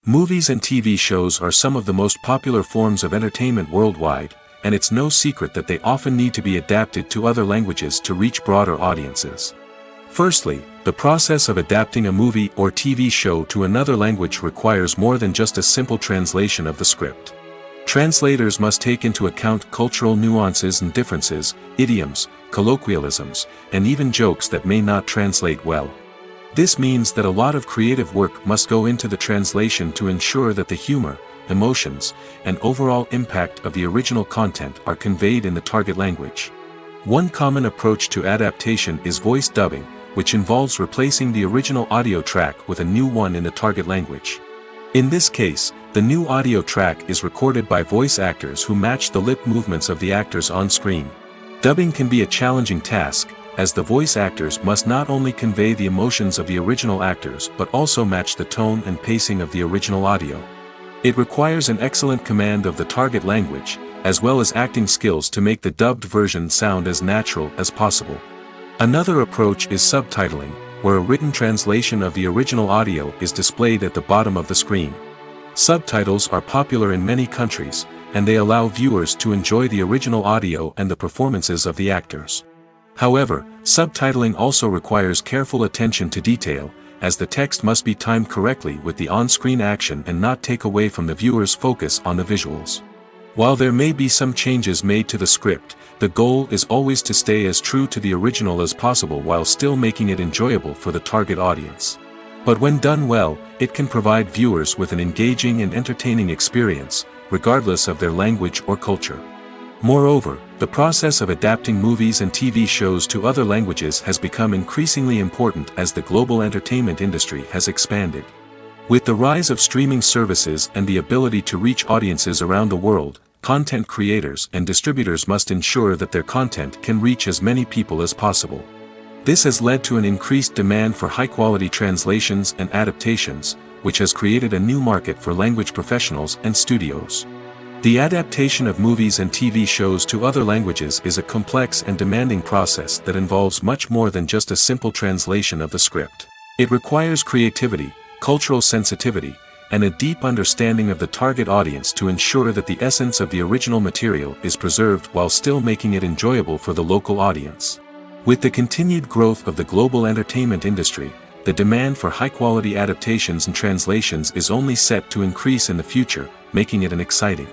Movies and TV shows are some of the most popular forms of entertainment worldwide, and it's no secret that they often need to be adapted to other languages to reach broader audiences. Firstly, the process of adapting a movie or TV show to another language requires more than just a simple translation of the script. Translators must take into account cultural nuances and differences, idioms, colloquialisms, and even jokes that may not translate well. This means that a lot of creative work must go into the translation to ensure that the humor, emotions, and overall impact of the original content are conveyed in the target language. One common approach to adaptation is voice dubbing, which involves replacing the original audio track with a new one in the target language. In this case, the new audio track is recorded by voice actors who match the lip movements of the actors on screen. Dubbing can be a challenging task, as the voice actors must not only convey the emotions of the original actors but also match the tone and pacing of the original audio. It requires an excellent command of the target language, as well as acting skills to make the dubbed version sound as natural as possible. Another approach is subtitling, where a written translation of the original audio is displayed at the bottom of the screen. Subtitles are popular in many countries, and they allow viewers to enjoy the original audio and the performances of the actors. However, subtitling also requires careful attention to detail, as the text must be timed correctly with the on-screen action and not take away from the viewer's focus on the visuals. While there may be some changes made to the script, the goal is always to stay as true to the original as possible while still making it enjoyable for the target audience. But when done well, it can provide viewers with an engaging and entertaining experience, regardless of their language or culture. Moreover, the process of adapting movies and TV shows to other languages has become increasingly important as the global entertainment industry has expanded. With the rise of streaming services and the ability to reach audiences around the world, content creators and distributors must ensure that their content can reach as many people as possible. This has led to an increased demand for high-quality translations and adaptations, which has created a new market for language professionals and studios. The adaptation of movies and TV shows to other languages is a complex and demanding process that involves much more than just a simple translation of the script. It requires creativity, cultural sensitivity, and a deep understanding of the target audience to ensure that the essence of the original material is preserved while still making it enjoyable for the local audience. With the continued growth of the global entertainment industry, the demand for high-quality adaptations and translations is only set to increase in the future, making it an exciting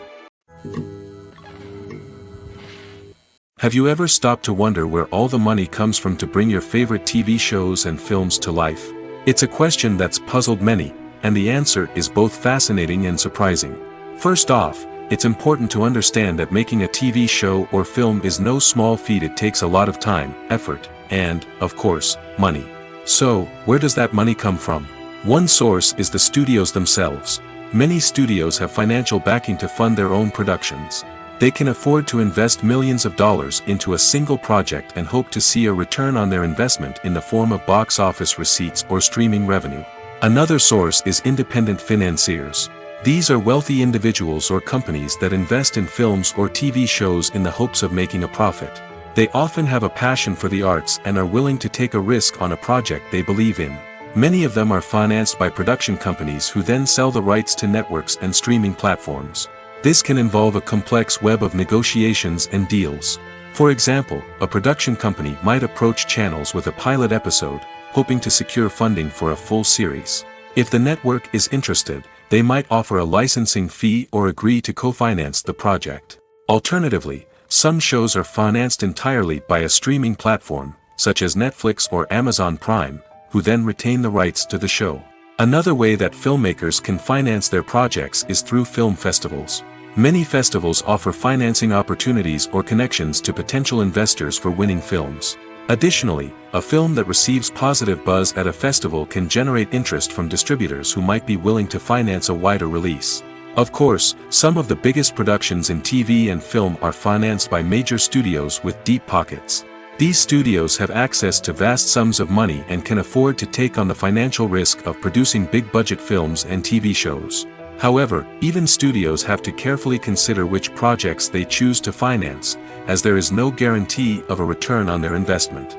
Have you ever stopped to wonder where all the money comes from to bring your favorite TV shows and films to life? It's a question that's puzzled many, and the answer is both fascinating and surprising. First off, it's important to understand that making a TV show or film is no small feat. It takes a lot of time, effort, and, of course, money. So, where does that money come from? One source is the studios themselves. Many studios have financial backing to fund their own productions. They can afford to invest millions of dollars into a single project and hope to see a return on their investment in the form of box office receipts or streaming revenue. Another source is independent financiers. These are wealthy individuals or companies that invest in films or TV shows in the hopes of making a profit. They often have a passion for the arts and are willing to take a risk on a project they believe in. Many of them are financed by production companies who then sell the rights to networks and streaming platforms. This can involve a complex web of negotiations and deals. For example, a production company might approach channels with a pilot episode, hoping to secure funding for a full series. If the network is interested, they might offer a licensing fee or agree to co-finance the project. Alternatively, some shows are financed entirely by a streaming platform, such as Netflix or Amazon Prime, who then retain the rights to the show. Another way that filmmakers can finance their projects is through film festivals. Many festivals offer financing opportunities or connections to potential investors for winning films. Additionally, a film that receives positive buzz at a festival can generate interest from distributors who might be willing to finance a wider release. Of course, some of the biggest productions in TV and film are financed by major studios with deep pockets. These studios have access to vast sums of money and can afford to take on the financial risk of producing big-budget films and TV shows. However, even studios have to carefully consider which projects they choose to finance, as there is no guarantee of a return on their investment.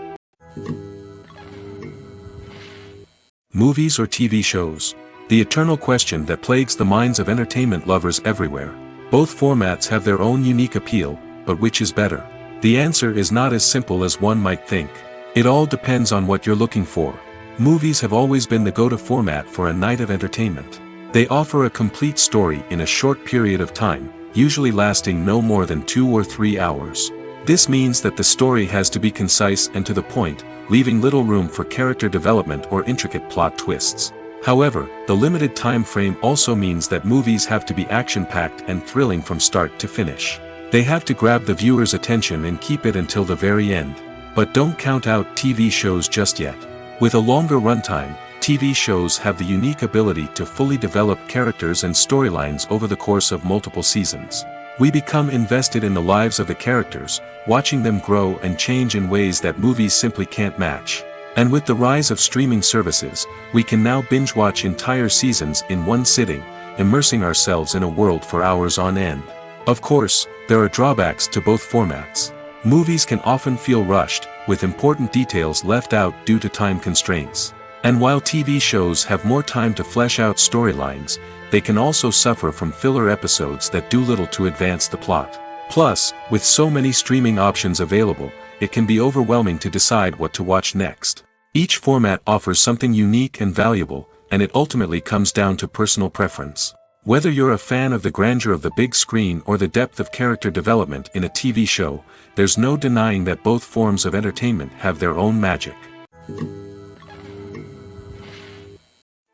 Movies or TV shows? The eternal question that plagues the minds of entertainment lovers everywhere. Both formats have their own unique appeal, but which is better? The answer is not as simple as one might think. It all depends on what you're looking for. Movies have always been the go-to format for a night of entertainment. They offer a complete story in a short period of time, usually lasting no more than 2 or 3 hours. This means that the story has to be concise and to the point, leaving little room for character development or intricate plot twists. However, the limited time frame also means that movies have to be action-packed and thrilling from start to finish. They have to grab the viewer's attention and keep it until the very end. But don't count out TV shows just yet. With a longer runtime, TV shows have the unique ability to fully develop characters and storylines over the course of multiple seasons. We become invested in the lives of the characters, watching them grow and change in ways that movies simply can't match. And with the rise of streaming services, we can now binge-watch entire seasons in one sitting, immersing ourselves in a world for hours on end. Of course, there are drawbacks to both formats. Movies can often feel rushed, with important details left out due to time constraints. And while TV shows have more time to flesh out storylines, they can also suffer from filler episodes that do little to advance the plot. Plus, with so many streaming options available, it can be overwhelming to decide what to watch next. Each format offers something unique and valuable, and it ultimately comes down to personal preference. Whether you're a fan of the grandeur of the big screen or the depth of character development in a TV show, there's no denying that both forms of entertainment have their own magic.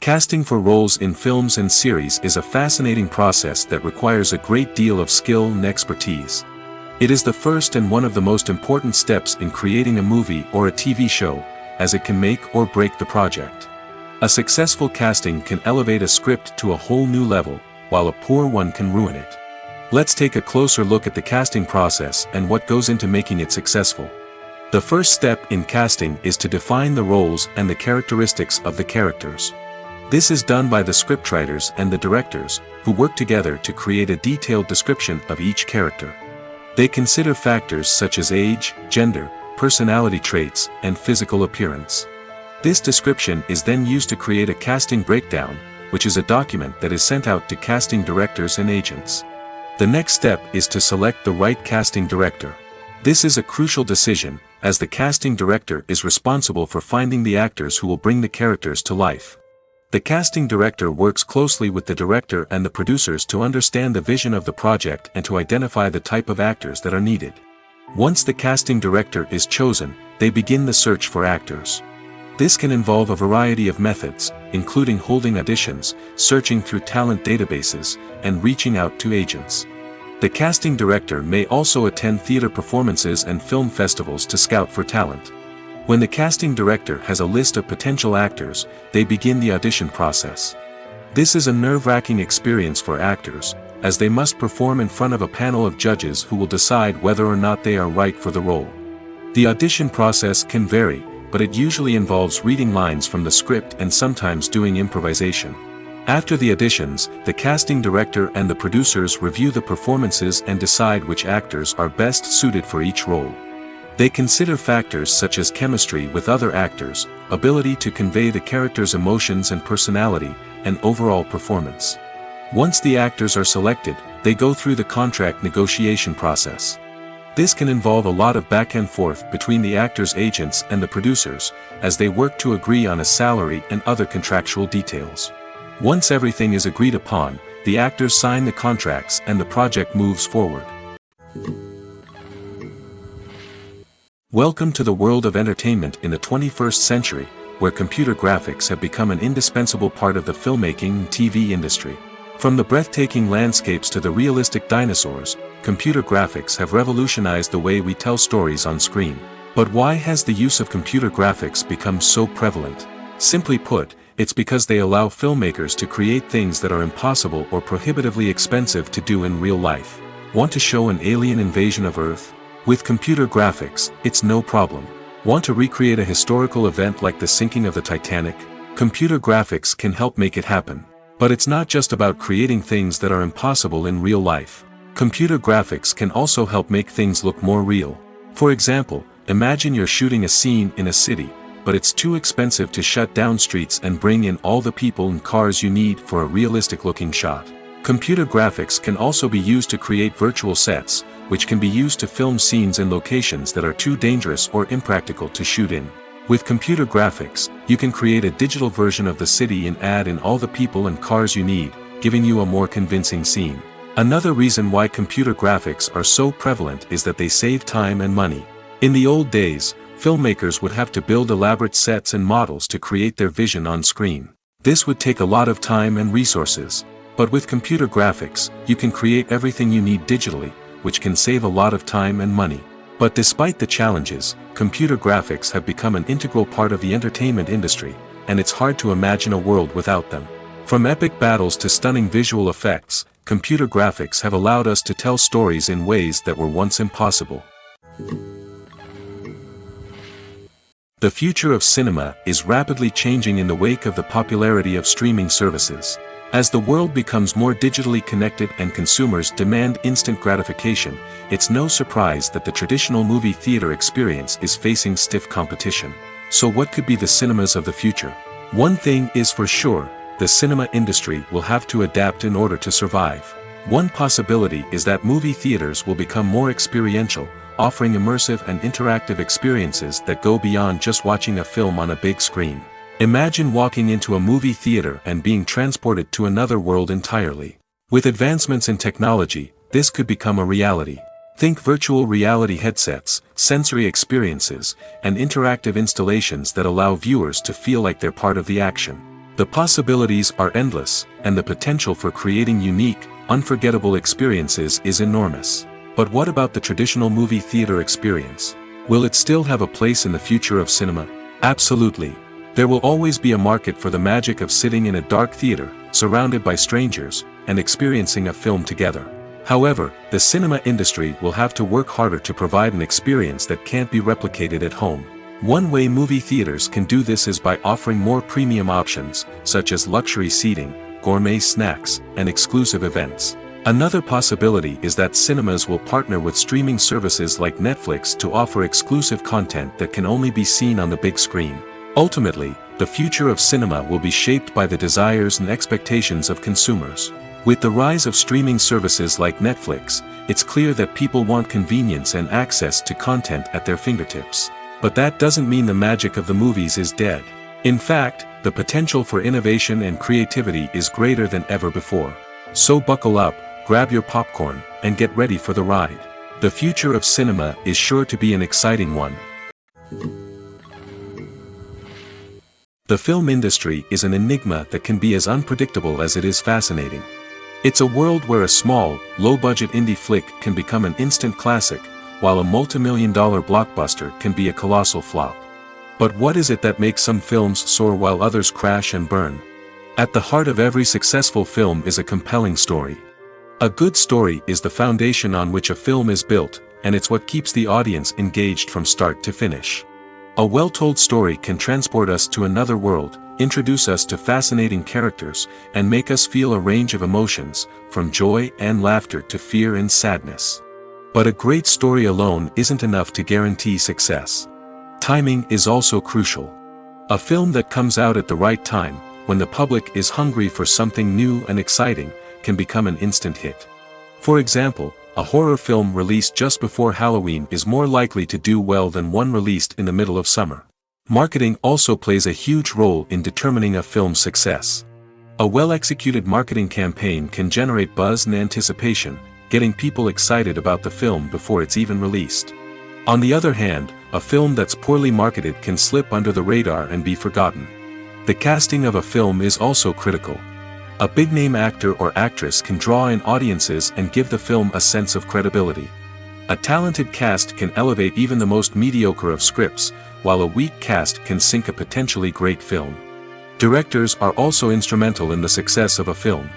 Casting for roles in films and series is a fascinating process that requires a great deal of skill and expertise. It is the first and one of the most important steps in creating a movie or a TV show, as it can make or break the project. A successful casting can elevate a script to a whole new level, while a poor one can ruin it. Let's take a closer look at the casting process and what goes into making it successful. The first step in casting is to define the roles and the characteristics of the characters. This is done by the scriptwriters and the directors, who work together to create a detailed description of each character. They consider factors such as age, gender, personality traits, and physical appearance. This description is then used to create a casting breakdown, which is a document that is sent out to casting directors and agents. The next step is to select the right casting director. This is a crucial decision, as the casting director is responsible for finding the actors who will bring the characters to life. The casting director works closely with the director and the producers to understand the vision of the project and to identify the type of actors that are needed. Once the casting director is chosen, they begin the search for actors. This can involve a variety of methods, including holding auditions, searching through talent databases, and reaching out to agents. The casting director may also attend theater performances and film festivals to scout for talent. When the casting director has a list of potential actors, they begin the audition process. This is a nerve-wracking experience for actors, as they must perform in front of a panel of judges who will decide whether or not they are right for the role. The audition process can vary, but it usually involves reading lines from the script and sometimes doing improvisation. After the auditions, the casting director and the producers review the performances and decide which actors are best suited for each role. They consider factors such as chemistry with other actors, ability to convey the character's emotions and personality, and overall performance. Once the actors are selected, they go through the contract negotiation process. This can involve a lot of back and forth between the actors' agents and the producers, as they work to agree on a salary and other contractual details. Once everything is agreed upon, the actors sign the contracts and the project moves forward. Welcome to the world of entertainment in the 21st century, where computer graphics have become an indispensable part of the filmmaking and TV industry. From the breathtaking landscapes to the realistic dinosaurs, computer graphics have revolutionized the way we tell stories on screen. But why has the use of computer graphics become so prevalent? Simply put, it's because they allow filmmakers to create things that are impossible or prohibitively expensive to do in real life. Want to show an alien invasion of Earth? With computer graphics, it's no problem. Want to recreate a historical event like the sinking of the Titanic? Computer graphics can help make it happen. But it's not just about creating things that are impossible in real life. Computer graphics can also help make things look more real. For example, imagine you're shooting a scene in a city, but it's too expensive to shut down streets and bring in all the people and cars you need for a realistic-looking shot. Computer graphics can also be used to create virtual sets, which can be used to film scenes in locations that are too dangerous or impractical to shoot in. With computer graphics, you can create a digital version of the city and add in all the people and cars you need, giving you a more convincing scene. Another reason why computer graphics are so prevalent is that they save time and money. In the old days, filmmakers would have to build elaborate sets and models to create their vision on screen. This would take a lot of time and resources. But with computer graphics, you can create everything you need digitally, which can save a lot of time and money. But despite the challenges, computer graphics have become an integral part of the entertainment industry, and it's hard to imagine a world without them. From epic battles to stunning visual effects, computer graphics have allowed us to tell stories in ways that were once impossible. The future of cinema is rapidly changing in the wake of the popularity of streaming services. As the world becomes more digitally connected and consumers demand instant gratification, it's no surprise that the traditional movie theater experience is facing stiff competition. So what could be the cinemas of the future? One thing is for sure, the cinema industry will have to adapt in order to survive. One possibility is that movie theaters will become more experiential, offering immersive and interactive experiences that go beyond just watching a film on a big screen. Imagine walking into a movie theater and being transported to another world entirely. With advancements in technology, this could become a reality. Think virtual reality headsets, sensory experiences, and interactive installations that allow viewers to feel like they're part of the action. The possibilities are endless, and the potential for creating unique, unforgettable experiences is enormous. But what about the traditional movie theater experience? Will it still have a place in the future of cinema? Absolutely. There will always be a market for the magic of sitting in a dark theater, surrounded by strangers, and experiencing a film together. However, the cinema industry will have to work harder to provide an experience that can't be replicated at home. One way movie theaters can do this is by offering more premium options, such as luxury seating, gourmet snacks, and exclusive events. Another possibility is that cinemas will partner with streaming services like Netflix to offer exclusive content that can only be seen on the big screen. Ultimately, the future of cinema will be shaped by the desires and expectations of consumers. With the rise of streaming services like Netflix, it's clear that people want convenience and access to content at their fingertips. But that doesn't mean the magic of the movies is dead. In fact, the potential for innovation and creativity is greater than ever before. So buckle up, grab your popcorn, and get ready for the ride. The future of cinema is sure to be an exciting one. The film industry is an enigma that can be as unpredictable as it is fascinating. It's a world where a small, low-budget indie flick can become an instant classic, while a multi-million-dollar blockbuster can be a colossal flop. But what is it that makes some films soar while others crash and burn? At the heart of every successful film is a compelling story. A good story is the foundation on which a film is built, and it's what keeps the audience engaged from start to finish. A well-told story can transport us to another world, introduce us to fascinating characters, and make us feel a range of emotions, from joy and laughter to fear and sadness. But a great story alone isn't enough to guarantee success. Timing is also crucial. A film that comes out at the right time, when the public is hungry for something new and exciting, can become an instant hit. For example, a horror film released just before Halloween is more likely to do well than one released in the middle of summer. Marketing also plays a huge role in determining a film's success. A well-executed marketing campaign can generate buzz and anticipation, getting people excited about the film before it's even released. On the other hand, a film that's poorly marketed can slip under the radar and be forgotten. The casting of a film is also critical. A big-name actor or actress can draw in audiences and give the film a sense of credibility. A talented cast can elevate even the most mediocre of scripts, while a weak cast can sink a potentially great film. Directors are also instrumental in the success of a film.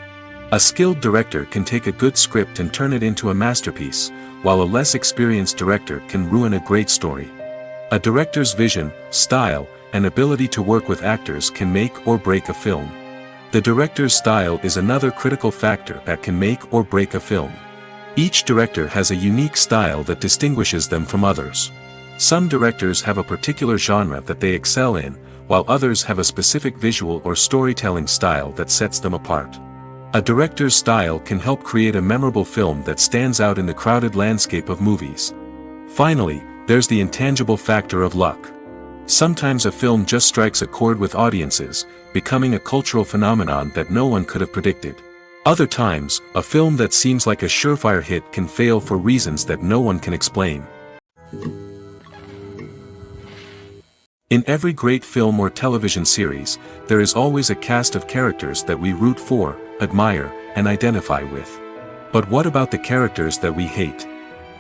A skilled director can take a good script and turn it into a masterpiece, while a less experienced director can ruin a great story. A director's vision, style, and ability to work with actors can make or break a film. The director's style is another critical factor that can make or break a film. Each director has a unique style that distinguishes them from others. Some directors have a particular genre that they excel in, while others have a specific visual or storytelling style that sets them apart. A director's style can help create a memorable film that stands out in the crowded landscape of movies. Finally, there's the intangible factor of luck. Sometimes a film just strikes a chord with audiences, becoming a cultural phenomenon that no one could have predicted. Other times, a film that seems like a surefire hit can fail for reasons that no one can explain. In every great film or television series, there is always a cast of characters that we root for, admire, and identify with. But what about the characters that we hate?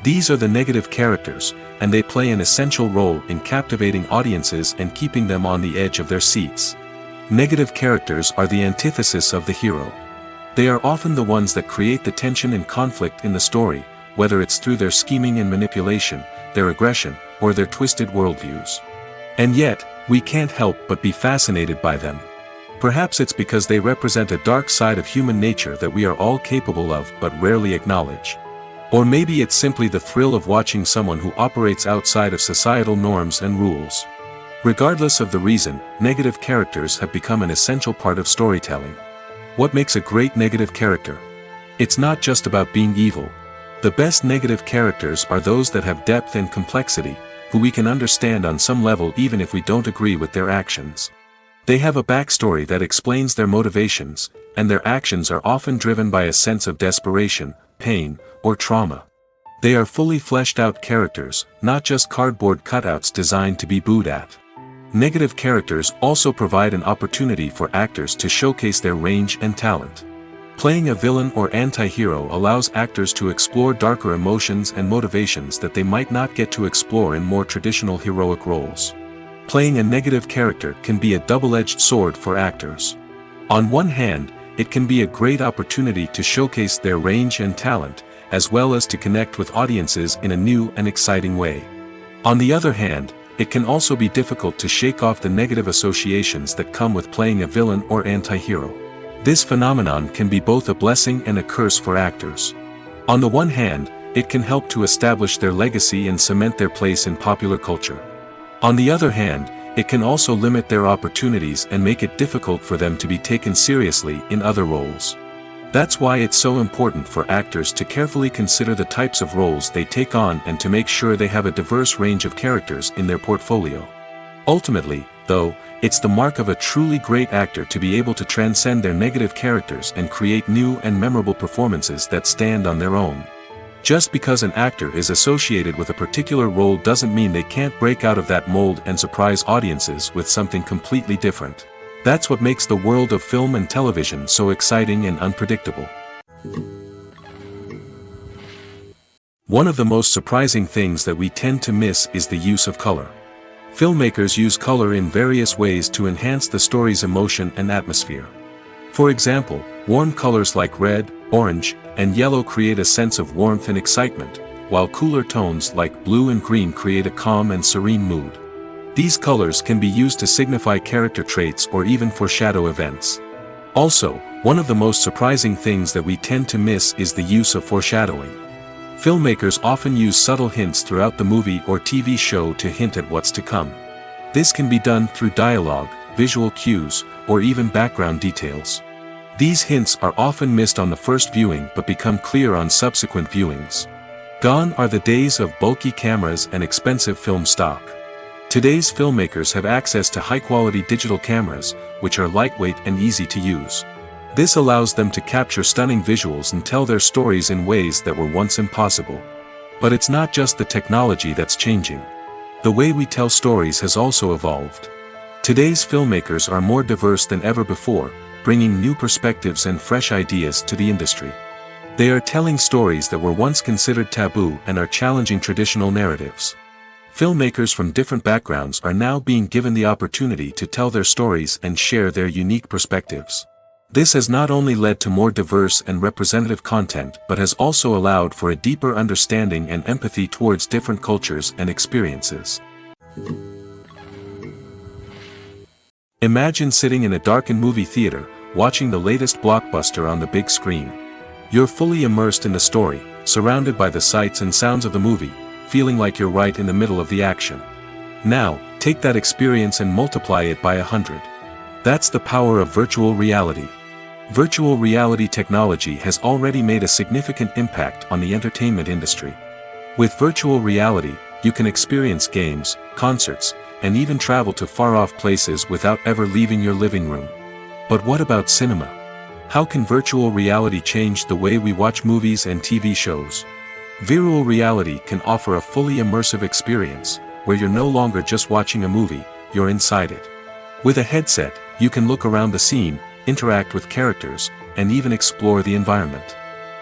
These are the negative characters, and they play an essential role in captivating audiences and keeping them on the edge of their seats. Negative characters are the antithesis of the hero. They are often the ones that create the tension and conflict in the story, whether it's through their scheming and manipulation, their aggression, or their twisted worldviews. And yet, we can't help but be fascinated by them. Perhaps it's because they represent a dark side of human nature that we are all capable of but rarely acknowledge. Or maybe it's simply the thrill of watching someone who operates outside of societal norms and rules. Regardless of the reason, negative characters have become an essential part of storytelling. What makes a great negative character? It's not just about being evil. The best negative characters are those that have depth and complexity, who we can understand on some level even if we don't agree with their actions. They have a backstory that explains their motivations, and their actions are often driven by a sense of desperation, pain, or trauma. They are fully fleshed out characters, not just cardboard cutouts designed to be booed at. Negative characters also provide an opportunity for actors to showcase their range and talent. Playing a villain or anti-hero allows actors to explore darker emotions and motivations that they might not get to explore in more traditional heroic roles. Playing a negative character can be a double-edged sword for actors. On one hand, it can be a great opportunity to showcase their range and talent, as well as to connect with audiences in a new and exciting way. On the other hand, it can also be difficult to shake off the negative associations that come with playing a villain or anti-hero. This phenomenon can be both a blessing and a curse for actors. On the one hand, it can help to establish their legacy and cement their place in popular culture. On the other hand, it can also limit their opportunities and make it difficult for them to be taken seriously in other roles. That's why it's so important for actors to carefully consider the types of roles they take on and to make sure they have a diverse range of characters in their portfolio. Ultimately, though, it's the mark of a truly great actor to be able to transcend their negative characters and create new and memorable performances that stand on their own. Just because an actor is associated with a particular role doesn't mean they can't break out of that mold and surprise audiences with something completely different. That's what makes the world of film and television so exciting and unpredictable. One of the most surprising things that we tend to miss is the use of color. Filmmakers use color in various ways to enhance the story's emotion and atmosphere. For example, warm colors like red, orange, and yellow create a sense of warmth and excitement, while cooler tones like blue and green create a calm and serene mood. These colors can be used to signify character traits or even foreshadow events. Also, one of the most surprising things that we tend to miss is the use of foreshadowing. Filmmakers often use subtle hints throughout the movie or TV show to hint at what's to come. This can be done through dialogue, visual cues, or even background details. These hints are often missed on the first viewing but become clear on subsequent viewings. Gone are the days of bulky cameras and expensive film stock. Today's filmmakers have access to high-quality digital cameras, which are lightweight and easy to use. This allows them to capture stunning visuals and tell their stories in ways that were once impossible. But it's not just the technology that's changing. The way we tell stories has also evolved. Today's filmmakers are more diverse than ever before, bringing new perspectives and fresh ideas to the industry. They are telling stories that were once considered taboo and are challenging traditional narratives. Filmmakers from different backgrounds are now being given the opportunity to tell their stories and share their unique perspectives. This has not only led to more diverse and representative content but has also allowed for a deeper understanding and empathy towards different cultures and experiences. Imagine sitting in a darkened movie theater, watching the latest blockbuster on the big screen. You're fully immersed in the story, surrounded by the sights and sounds of the movie, feeling like you're right in the middle of the action. Now, take that experience and multiply it by 100. That's the power of virtual reality. Virtual reality technology has already made a significant impact on the entertainment industry. With virtual reality, you can experience games, concerts, and even travel to far-off places without ever leaving your living room. But what about cinema? How can virtual reality change the way we watch movies and TV shows? Virtual reality can offer a fully immersive experience, where you're no longer just watching a movie, you're inside it. With a headset, you can look around the scene, interact with characters, and even explore the environment.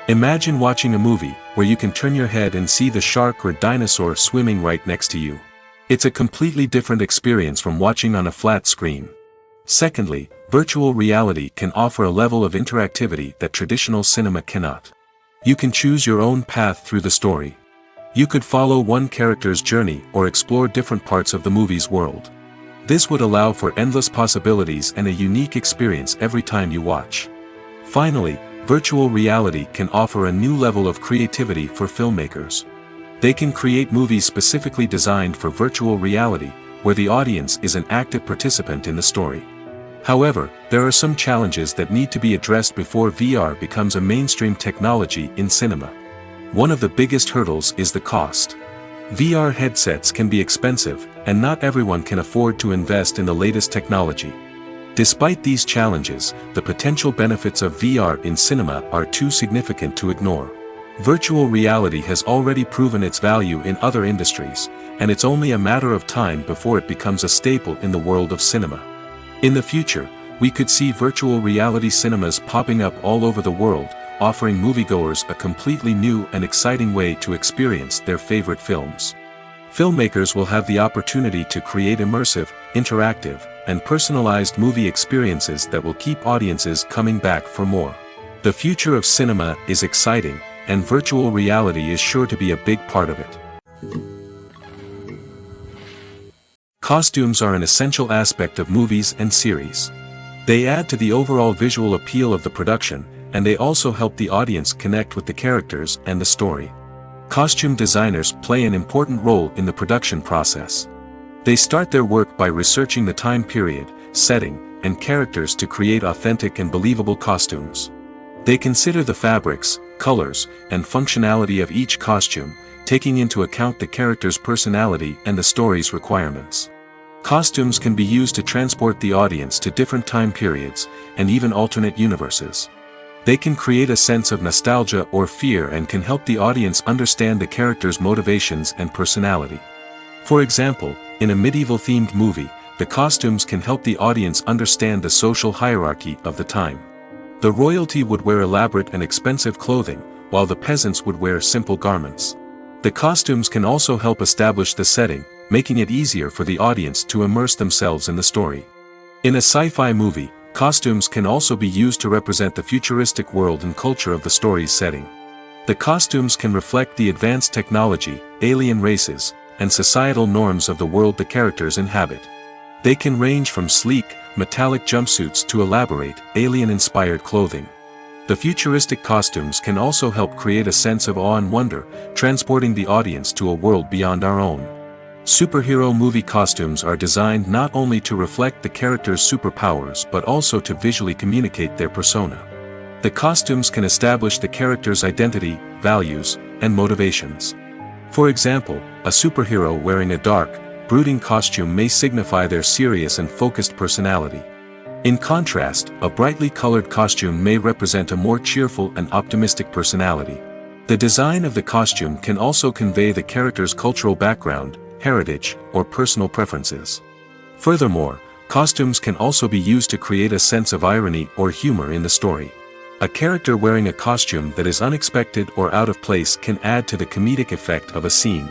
Imagine watching a movie where you can turn your head and see the shark or dinosaur swimming right next to you. It's a completely different experience from watching on a flat screen. Secondly, virtual reality can offer a level of interactivity that traditional cinema cannot. You can choose your own path through the story. You could follow one character's journey or explore different parts of the movie's world. This would allow for endless possibilities and a unique experience every time you watch. Finally, virtual reality can offer a new level of creativity for filmmakers. They can create movies specifically designed for virtual reality, where the audience is an active participant in the story. However, there are some challenges that need to be addressed before VR becomes a mainstream technology in cinema. One of the biggest hurdles is the cost. VR headsets can be expensive, and not everyone can afford to invest in the latest technology. Despite these challenges, the potential benefits of VR in cinema are too significant to ignore. Virtual reality has already proven its value in other industries, and it's only a matter of time before it becomes a staple in the world of cinema. In the future, we could see virtual reality cinemas popping up all over the world, offering moviegoers a completely new and exciting way to experience their favorite films. Filmmakers will have the opportunity to create immersive, interactive, and personalized movie experiences that will keep audiences coming back for more. The future of cinema is exciting, and virtual reality is sure to be a big part of it. Costumes are an essential aspect of movies and series. They add to the overall visual appeal of the production, and they also help the audience connect with the characters and the story. Costume designers play an important role in the production process. They start their work by researching the time period, setting, and characters to create authentic and believable costumes. They consider the fabrics, colors, and functionality of each costume, taking into account the character's personality and the story's requirements. Costumes can be used to transport the audience to different time periods, and even alternate universes. They can create a sense of nostalgia or fear and can help the audience understand the character's motivations and personality. For example, in a medieval-themed movie, the costumes can help the audience understand the social hierarchy of the time. The royalty would wear elaborate and expensive clothing, while the peasants would wear simple garments. The costumes can also help establish the setting, making it easier for the audience to immerse themselves in the story. In a sci-fi movie, costumes can also be used to represent the futuristic world and culture of the story's setting. The costumes can reflect the advanced technology, alien races, and societal norms of the world the characters inhabit. They can range from sleek, metallic jumpsuits to elaborate, alien-inspired clothing. The futuristic costumes can also help create a sense of awe and wonder, transporting the audience to a world beyond our own. Superhero movie costumes are designed not only to reflect the character's superpowers but also to visually communicate their persona. The costumes can establish the character's identity, values, and motivations. For example, a superhero wearing a dark, brooding costume may signify their serious and focused personality. In contrast, a brightly colored costume may represent a more cheerful and optimistic personality. The design of the costume can also convey the character's cultural background, heritage, or personal preferences. Furthermore, costumes can also be used to create a sense of irony or humor in the story. A character wearing a costume that is unexpected or out of place can add to the comedic effect of a scene.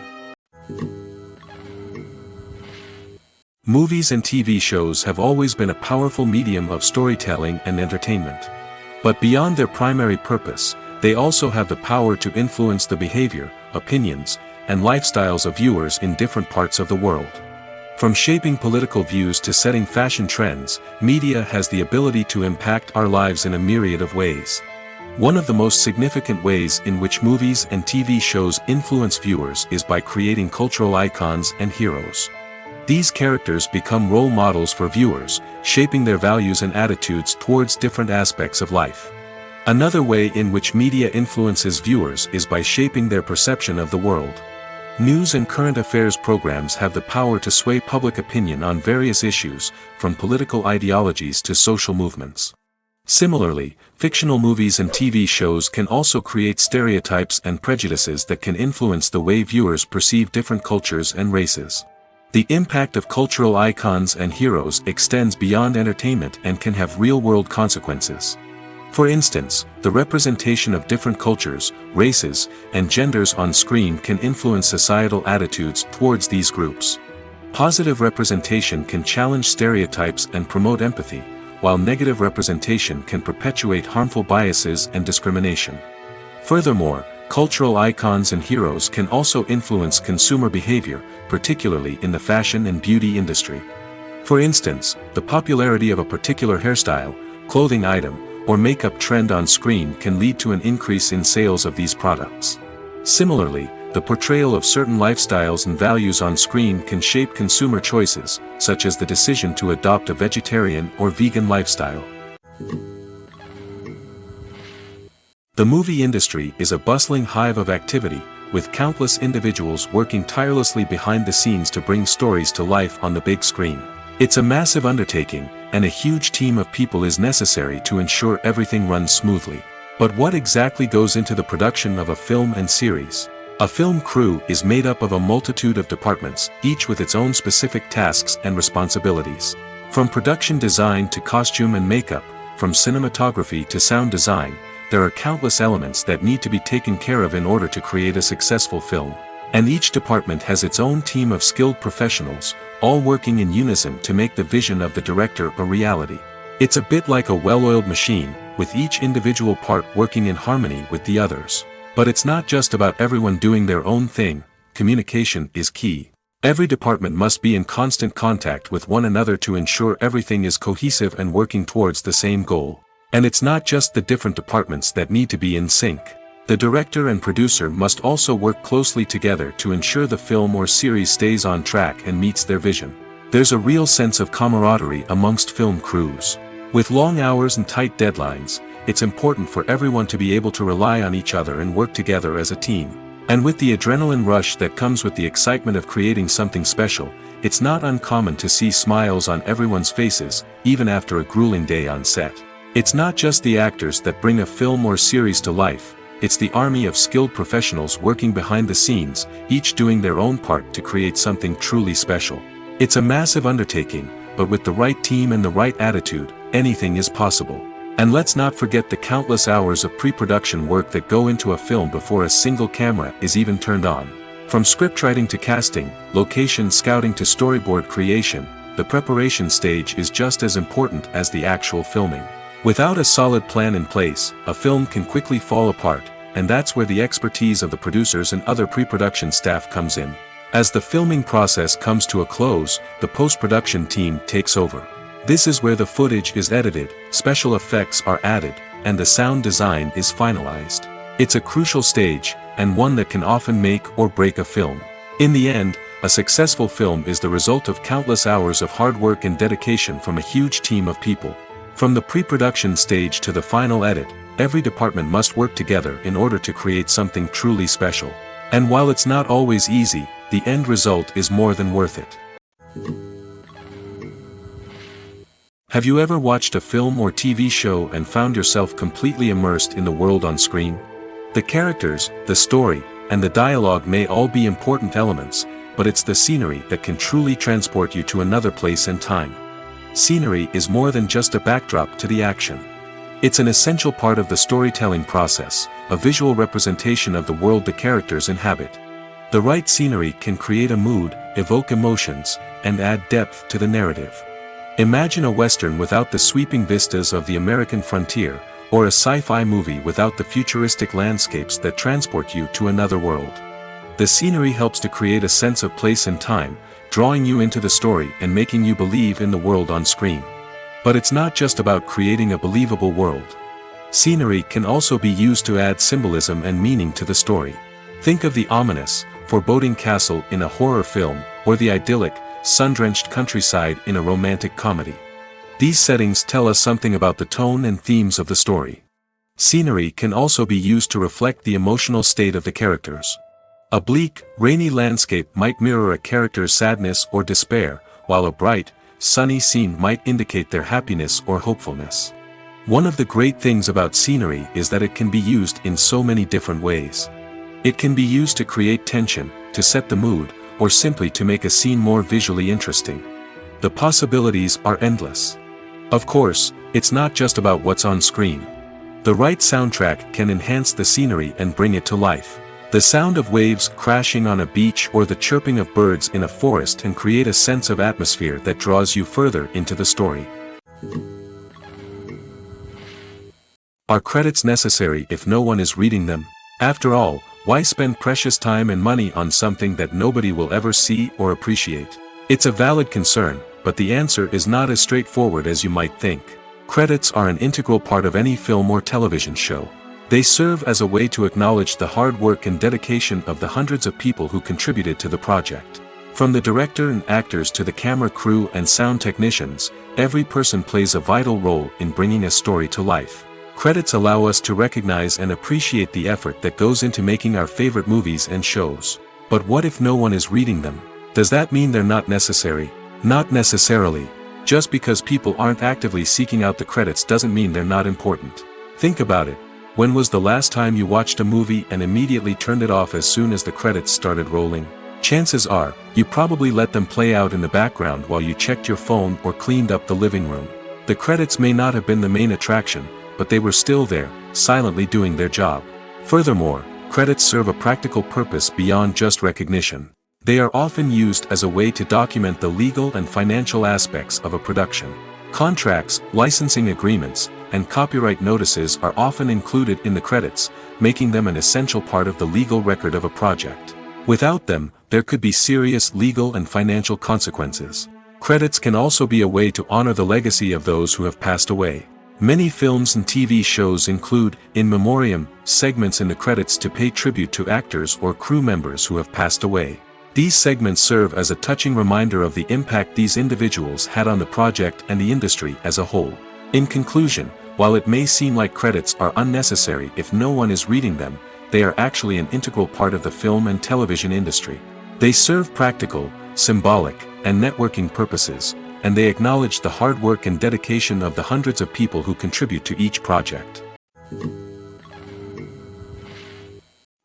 Movies and TV shows have always been a powerful medium of storytelling and entertainment. But beyond their primary purpose, they also have the power to influence the behavior, opinions, and lifestyles of viewers in different parts of the world. From shaping political views to setting fashion trends, media has the ability to impact our lives in a myriad of ways. One of the most significant ways in which movies and TV shows influence viewers is by creating cultural icons and heroes. These characters become role models for viewers, shaping their values and attitudes towards different aspects of life. Another way in which media influences viewers is by shaping their perception of the world. News and current affairs programs have the power to sway public opinion on various issues, from political ideologies to social movements. Similarly, fictional movies and TV shows can also create stereotypes and prejudices that can influence the way viewers perceive different cultures and races. The impact of cultural icons and heroes extends beyond entertainment and can have real-world consequences. For instance, the representation of different cultures, races, and genders on screen can influence societal attitudes towards these groups. Positive representation can challenge stereotypes and promote empathy, while negative representation can perpetuate harmful biases and discrimination. Furthermore, cultural icons and heroes can also influence consumer behavior, particularly in the fashion and beauty industry. For instance, the popularity of a particular hairstyle, clothing item, or makeup trend on screen can lead to an increase in sales of these products. Similarly, the portrayal of certain lifestyles and values on screen can shape consumer choices, such as the decision to adopt a vegetarian or vegan lifestyle. The movie industry is a bustling hive of activity, with countless individuals working tirelessly behind the scenes to bring stories to life on the big screen. It's a massive undertaking, and a huge team of people is necessary to ensure everything runs smoothly. But what exactly goes into the production of a film and series? A film crew is made up of a multitude of departments, each with its own specific tasks and responsibilities. From production design to costume and makeup, from cinematography to sound design, there are countless elements that need to be taken care of in order to create a successful film. And each department has its own team of skilled professionals, all working in unison to make the vision of the director a reality. It's a bit like a well-oiled machine, with each individual part working in harmony with the others. But it's not just about everyone doing their own thing. Communication is key. Every department must be in constant contact with one another to ensure everything is cohesive and working towards the same goal. And it's not just the different departments that need to be in sync. The director and producer must also work closely together to ensure the film or series stays on track and meets their vision. There's a real sense of camaraderie amongst film crews. With long hours and tight deadlines, it's important for everyone to be able to rely on each other and work together as a team. And with the adrenaline rush that comes with the excitement of creating something special, it's not uncommon to see smiles on everyone's faces, even after a grueling day on set. It's not just the actors that bring a film or series to life, it's the army of skilled professionals working behind the scenes, each doing their own part to create something truly special. It's a massive undertaking, but with the right team and the right attitude, anything is possible. And let's not forget the countless hours of pre-production work that go into a film before a single camera is even turned on. From scriptwriting to casting, location scouting to storyboard creation, the preparation stage is just as important as the actual filming. Without a solid plan in place, a film can quickly fall apart, and that's where the expertise of the producers and other pre-production staff comes in. As the filming process comes to a close, the post-production team takes over. This is where the footage is edited, special effects are added, and the sound design is finalized. It's a crucial stage, and one that can often make or break a film. In the end, a successful film is the result of countless hours of hard work and dedication from a huge team of people. From the pre-production stage to the final edit, every department must work together in order to create something truly special. And while it's not always easy, the end result is more than worth it. Have you ever watched a film or TV show and found yourself completely immersed in the world on screen? The characters, the story, and the dialogue may all be important elements, but it's the scenery that can truly transport you to another place and time. Scenery is more than just a backdrop to the action. It's an essential part of the storytelling process, a visual representation of the world the characters inhabit. The right scenery can create a mood, evoke emotions, and add depth to the narrative. Imagine a Western without the sweeping vistas of the American frontier, or a sci-fi movie without the futuristic landscapes that transport you to another world. The scenery helps to create a sense of place and time, drawing you into the story and making you believe in the world on screen. But it's not just about creating a believable world. Scenery can also be used to add symbolism and meaning to the story. Think of the ominous, foreboding castle in a horror film, or the idyllic, sun-drenched countryside in a romantic comedy. These settings tell us something about the tone and themes of the story. Scenery can also be used to reflect the emotional state of the characters. A bleak, rainy landscape might mirror a character's sadness or despair, while a bright, sunny scene might indicate their happiness or hopefulness. One of the great things about scenery is that it can be used in so many different ways. It can be used to create tension, to set the mood, or simply to make a scene more visually interesting. The possibilities are endless. Of course, it's not just about what's on screen. The right soundtrack can enhance the scenery and bring it to life. The sound of waves crashing on a beach or the chirping of birds in a forest can create a sense of atmosphere that draws you further into the story. Are credits necessary if no one is reading them? After all, why spend precious time and money on something that nobody will ever see or appreciate? It's a valid concern, but the answer is not as straightforward as you might think. Credits are an integral part of any film or television show. They serve as a way to acknowledge the hard work and dedication of the hundreds of people who contributed to the project. From the director and actors to the camera crew and sound technicians, every person plays a vital role in bringing a story to life. Credits allow us to recognize and appreciate the effort that goes into making our favorite movies and shows. But what if no one is reading them? Does that mean they're not necessary? Not necessarily. Just because people aren't actively seeking out the credits doesn't mean they're not important. Think about it. When was the last time you watched a movie and immediately turned it off as soon as the credits started rolling? Chances are, you probably let them play out in the background while you checked your phone or cleaned up the living room. The credits may not have been the main attraction, but they were still there, silently doing their job. Furthermore, credits serve a practical purpose beyond just recognition. They are often used as a way to document the legal and financial aspects of a production. Contracts, licensing agreements, and copyright notices are often included in the credits, making them an essential part of the legal record of a project. Without them, there could be serious legal and financial consequences. Credits can also be a way to honor the legacy of those who have passed away. Many films and TV shows include, in memoriam, segments in the credits to pay tribute to actors or crew members who have passed away. These segments serve as a touching reminder of the impact these individuals had on the project and the industry as a whole. In conclusion, while it may seem like credits are unnecessary if no one is reading them, they are actually an integral part of the film and television industry. They serve practical, symbolic, and networking purposes, and they acknowledge the hard work and dedication of the hundreds of people who contribute to each project.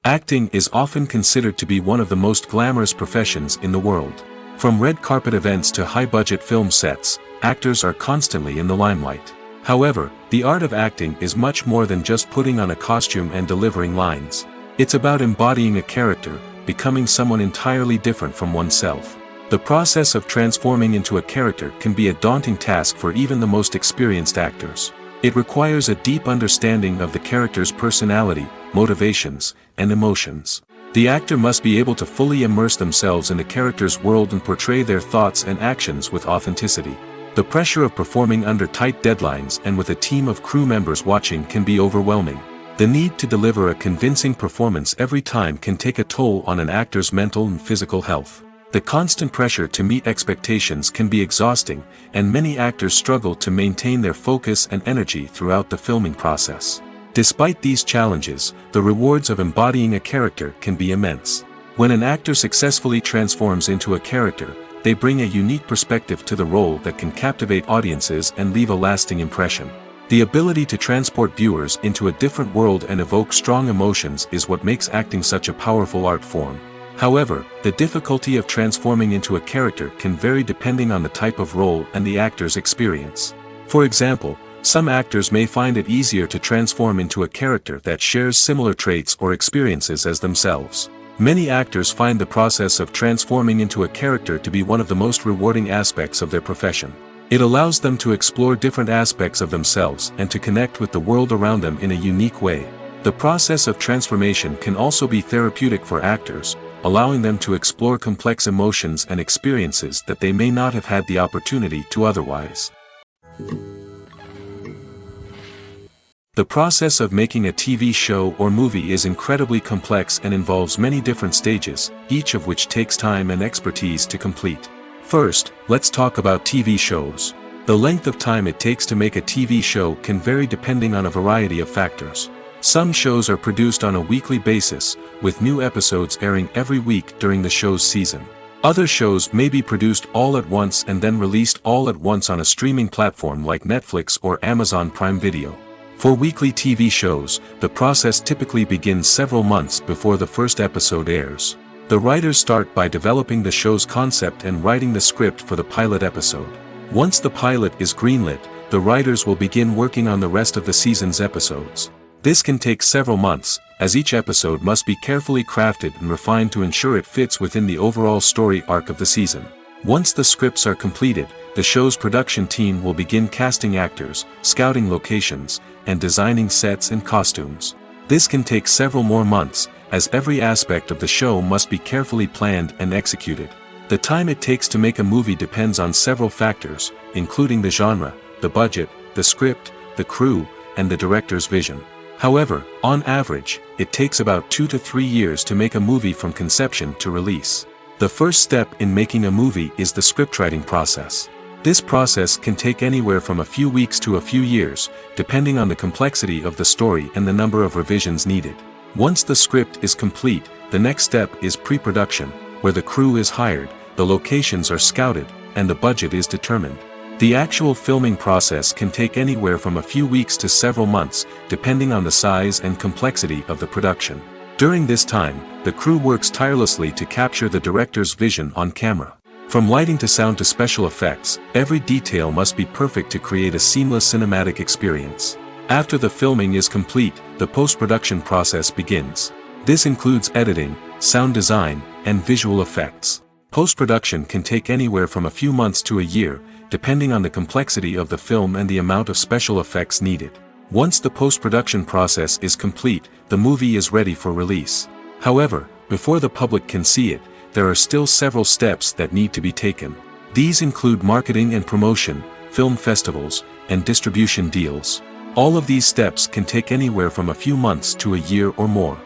Acting is often considered to be one of the most glamorous professions in the world. From red carpet events to high-budget film sets, actors are constantly in the limelight. However, the art of acting is much more than just putting on a costume and delivering lines. It's about embodying a character, becoming someone entirely different from oneself. The process of transforming into a character can be a daunting task for even the most experienced actors. It requires a deep understanding of the character's personality, motivations, and emotions. The actor must be able to fully immerse themselves in the character's world and portray their thoughts and actions with authenticity. The pressure of performing under tight deadlines and with a team of crew members watching can be overwhelming. The need to deliver a convincing performance every time can take a toll on an actor's mental and physical health. The constant pressure to meet expectations can be exhausting, and many actors struggle to maintain their focus and energy throughout the filming process. Despite these challenges, the rewards of embodying a character can be immense. When an actor successfully transforms into a character, they bring a unique perspective to the role that can captivate audiences and leave a lasting impression. The ability to transport viewers into a different world and evoke strong emotions is what makes acting such a powerful art form. However, the difficulty of transforming into a character can vary depending on the type of role and the actor's experience. For example, some actors may find it easier to transform into a character that shares similar traits or experiences as themselves. Many actors find the process of transforming into a character to be one of the most rewarding aspects of their profession. It allows them to explore different aspects of themselves and to connect with the world around them in a unique way. The process of transformation can also be therapeutic for actors, allowing them to explore complex emotions and experiences that they may not have had the opportunity to otherwise. The process of making a TV show or movie is incredibly complex and involves many different stages, each of which takes time and expertise to complete. First, let's talk about TV shows. The length of time it takes to make a TV show can vary depending on a variety of factors. Some shows are produced on a weekly basis, with new episodes airing every week during the show's season. Other shows may be produced all at once and then released all at once on a streaming platform like Netflix or Amazon Prime Video. For weekly TV shows, the process typically begins several months before the first episode airs. The writers start by developing the show's concept and writing the script for the pilot episode. Once the pilot is greenlit, the writers will begin working on the rest of the season's episodes. This can take several months, as each episode must be carefully crafted and refined to ensure it fits within the overall story arc of the season. Once the scripts are completed, the show's production team will begin casting actors, scouting locations, and designing sets and costumes. This can take several more months, as every aspect of the show must be carefully planned and executed. The time it takes to make a movie depends on several factors, including the genre, the budget, the script, the crew, and the director's vision. However, on average, it takes about 2 to 3 years to make a movie from conception to release. The first step in making a movie is the scriptwriting process. This process can take anywhere from a few weeks to a few years, depending on the complexity of the story and the number of revisions needed. Once the script is complete, the next step is pre-production, where the crew is hired, the locations are scouted, and the budget is determined. The actual filming process can take anywhere from a few weeks to several months, depending on the size and complexity of the production. During this time, the crew works tirelessly to capture the director's vision on camera. From lighting to sound to special effects, every detail must be perfect to create a seamless cinematic experience. After the filming is complete, the post-production process begins. This includes editing, sound design, and visual effects. Post-production can take anywhere from a few months to a year, depending on the complexity of the film and the amount of special effects needed. Once the post-production process is complete, the movie is ready for release. However, before the public can see it, there are still several steps that need to be taken. These include marketing and promotion, film festivals, and distribution deals. All of these steps can take anywhere from a few months to a year or more.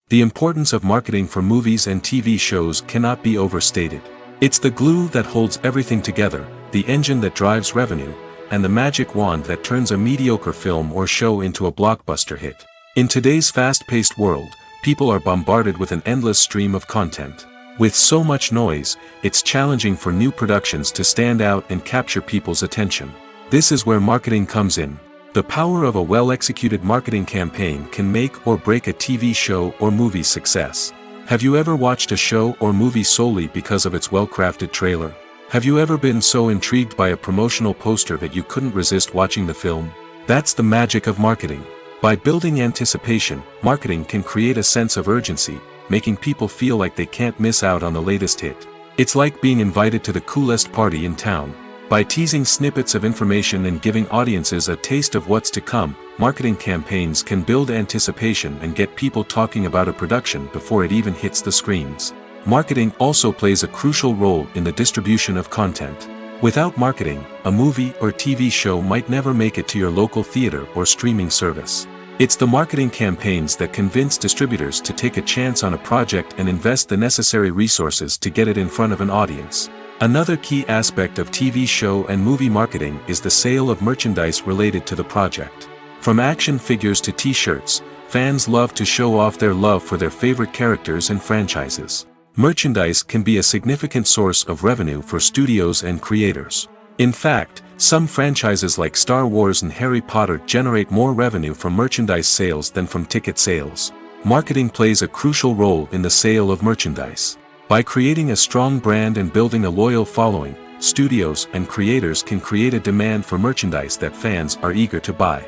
The importance of marketing for movies and TV shows cannot be overstated. It's the glue that holds everything together, the engine that drives revenue, and the magic wand that turns a mediocre film or show into a blockbuster hit. In today's fast-paced world, people are bombarded with an endless stream of content. With so much noise, it's challenging for new productions to stand out and capture people's attention. This is where marketing comes in. The power of a well-executed marketing campaign can make or break a TV show or movie's success. Have you ever watched a show or movie solely because of its well-crafted trailer? Have you ever been so intrigued by a promotional poster that you couldn't resist watching the film? That's the magic of marketing. By building anticipation, marketing can create a sense of urgency, making people feel like they can't miss out on the latest hit. It's like being invited to the coolest party in town. By teasing snippets of information and giving audiences a taste of what's to come, marketing campaigns can build anticipation and get people talking about a production before it even hits the screens. Marketing also plays a crucial role in the distribution of content. Without marketing, a movie or TV show might never make it to your local theater or streaming service. It's the marketing campaigns that convince distributors to take a chance on a project and invest the necessary resources to get it in front of an audience. Another key aspect of TV show and movie marketing is the sale of merchandise related to the project. From action figures to t-shirts, fans love to show off their love for their favorite characters and franchises. Merchandise can be a significant source of revenue for studios and creators. In fact, some franchises like Star Wars and Harry Potter generate more revenue from merchandise sales than from ticket sales. Marketing plays a crucial role in the sale of merchandise. By creating a strong brand and building a loyal following, studios and creators can create a demand for merchandise that fans are eager to buy.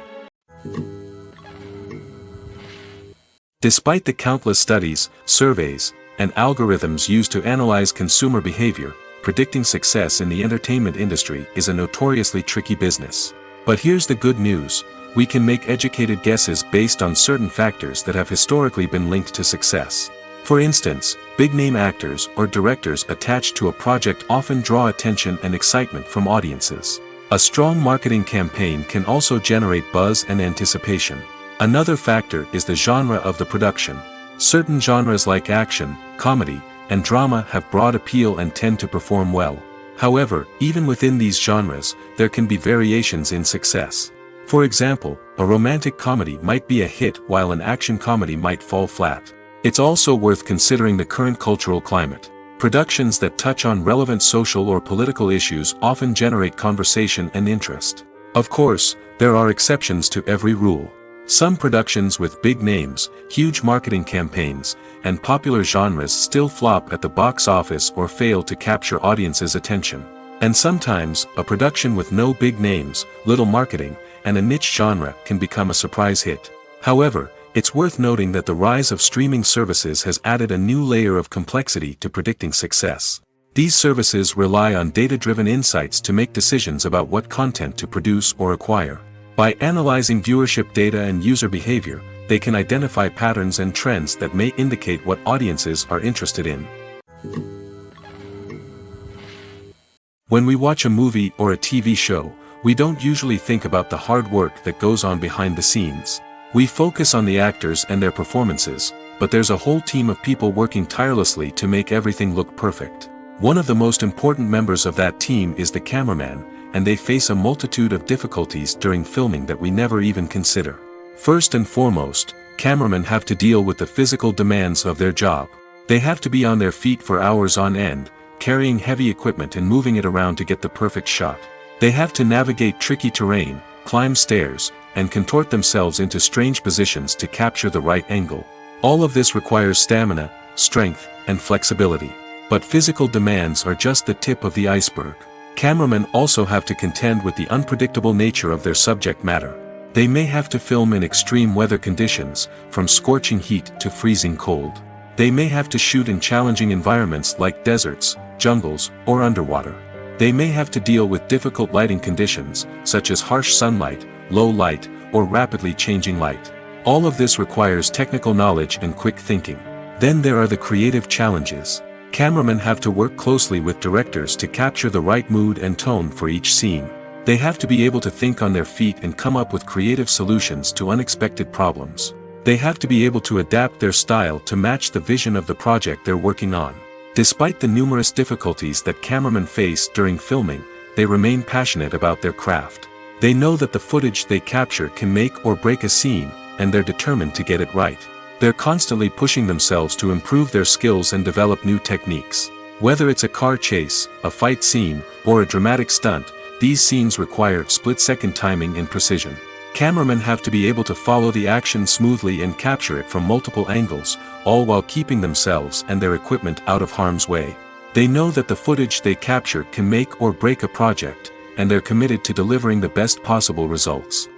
Despite the countless studies, surveys, and algorithms used to analyze consumer behavior, predicting success in the entertainment industry is a notoriously tricky business. But here's the good news: we can make educated guesses based on certain factors that have historically been linked to success. For instance, big-name actors or directors attached to a project often draw attention and excitement from audiences. A strong marketing campaign can also generate buzz and anticipation. Another factor is the genre of the production. Certain genres like action, comedy, and drama have broad appeal and tend to perform well. However, even within these genres, there can be variations in success. For example, a romantic comedy might be a hit while an action comedy might fall flat. It's also worth considering the current cultural climate. Productions that touch on relevant social or political issues often generate conversation and interest. Of course, there are exceptions to every rule. Some productions with big names, huge marketing campaigns, and popular genres still flop at the box office or fail to capture audiences' attention. And sometimes, a production with no big names, little marketing, and a niche genre can become a surprise hit. However, it's worth noting that the rise of streaming services has added a new layer of complexity to predicting success. These services rely on data-driven insights to make decisions about what content to produce or acquire. By analyzing viewership data and user behavior, they can identify patterns and trends that may indicate what audiences are interested in. When we watch a movie or a TV show, we don't usually think about the hard work that goes on behind the scenes. We focus on the actors and their performances, but there's a whole team of people working tirelessly to make everything look perfect. One of the most important members of that team is the cameraman, and they face a multitude of difficulties during filming that we never even consider. First and foremost, cameramen have to deal with the physical demands of their job. They have to be on their feet for hours on end, carrying heavy equipment and moving it around to get the perfect shot. They have to navigate tricky terrain, climb stairs, and contort themselves into strange positions to capture the right angle. All of this requires stamina, strength, and flexibility. But physical demands are just the tip of the iceberg. Cameramen also have to contend with the unpredictable nature of their subject matter. They may have to film in extreme weather conditions, from scorching heat to freezing cold. They may have to shoot in challenging environments like deserts, jungles, or underwater. They may have to deal with difficult lighting conditions, such as harsh sunlight, low light, or rapidly changing light. All of this requires technical knowledge and quick thinking. Then there are the creative challenges. Cameramen have to work closely with directors to capture the right mood and tone for each scene. They have to be able to think on their feet and come up with creative solutions to unexpected problems. They have to be able to adapt their style to match the vision of the project they're working on. Despite the numerous difficulties that cameramen face during filming, they remain passionate about their craft. They know that the footage they capture can make or break a scene, and they're determined to get it right. They're constantly pushing themselves to improve their skills and develop new techniques. Whether it's a car chase, a fight scene, or a dramatic stunt, these scenes require split-second timing and precision. Cameramen have to be able to follow the action smoothly and capture it from multiple angles, all while keeping themselves and their equipment out of harm's way. They know that the footage they capture can make or break a project, and they're committed to delivering the best possible results.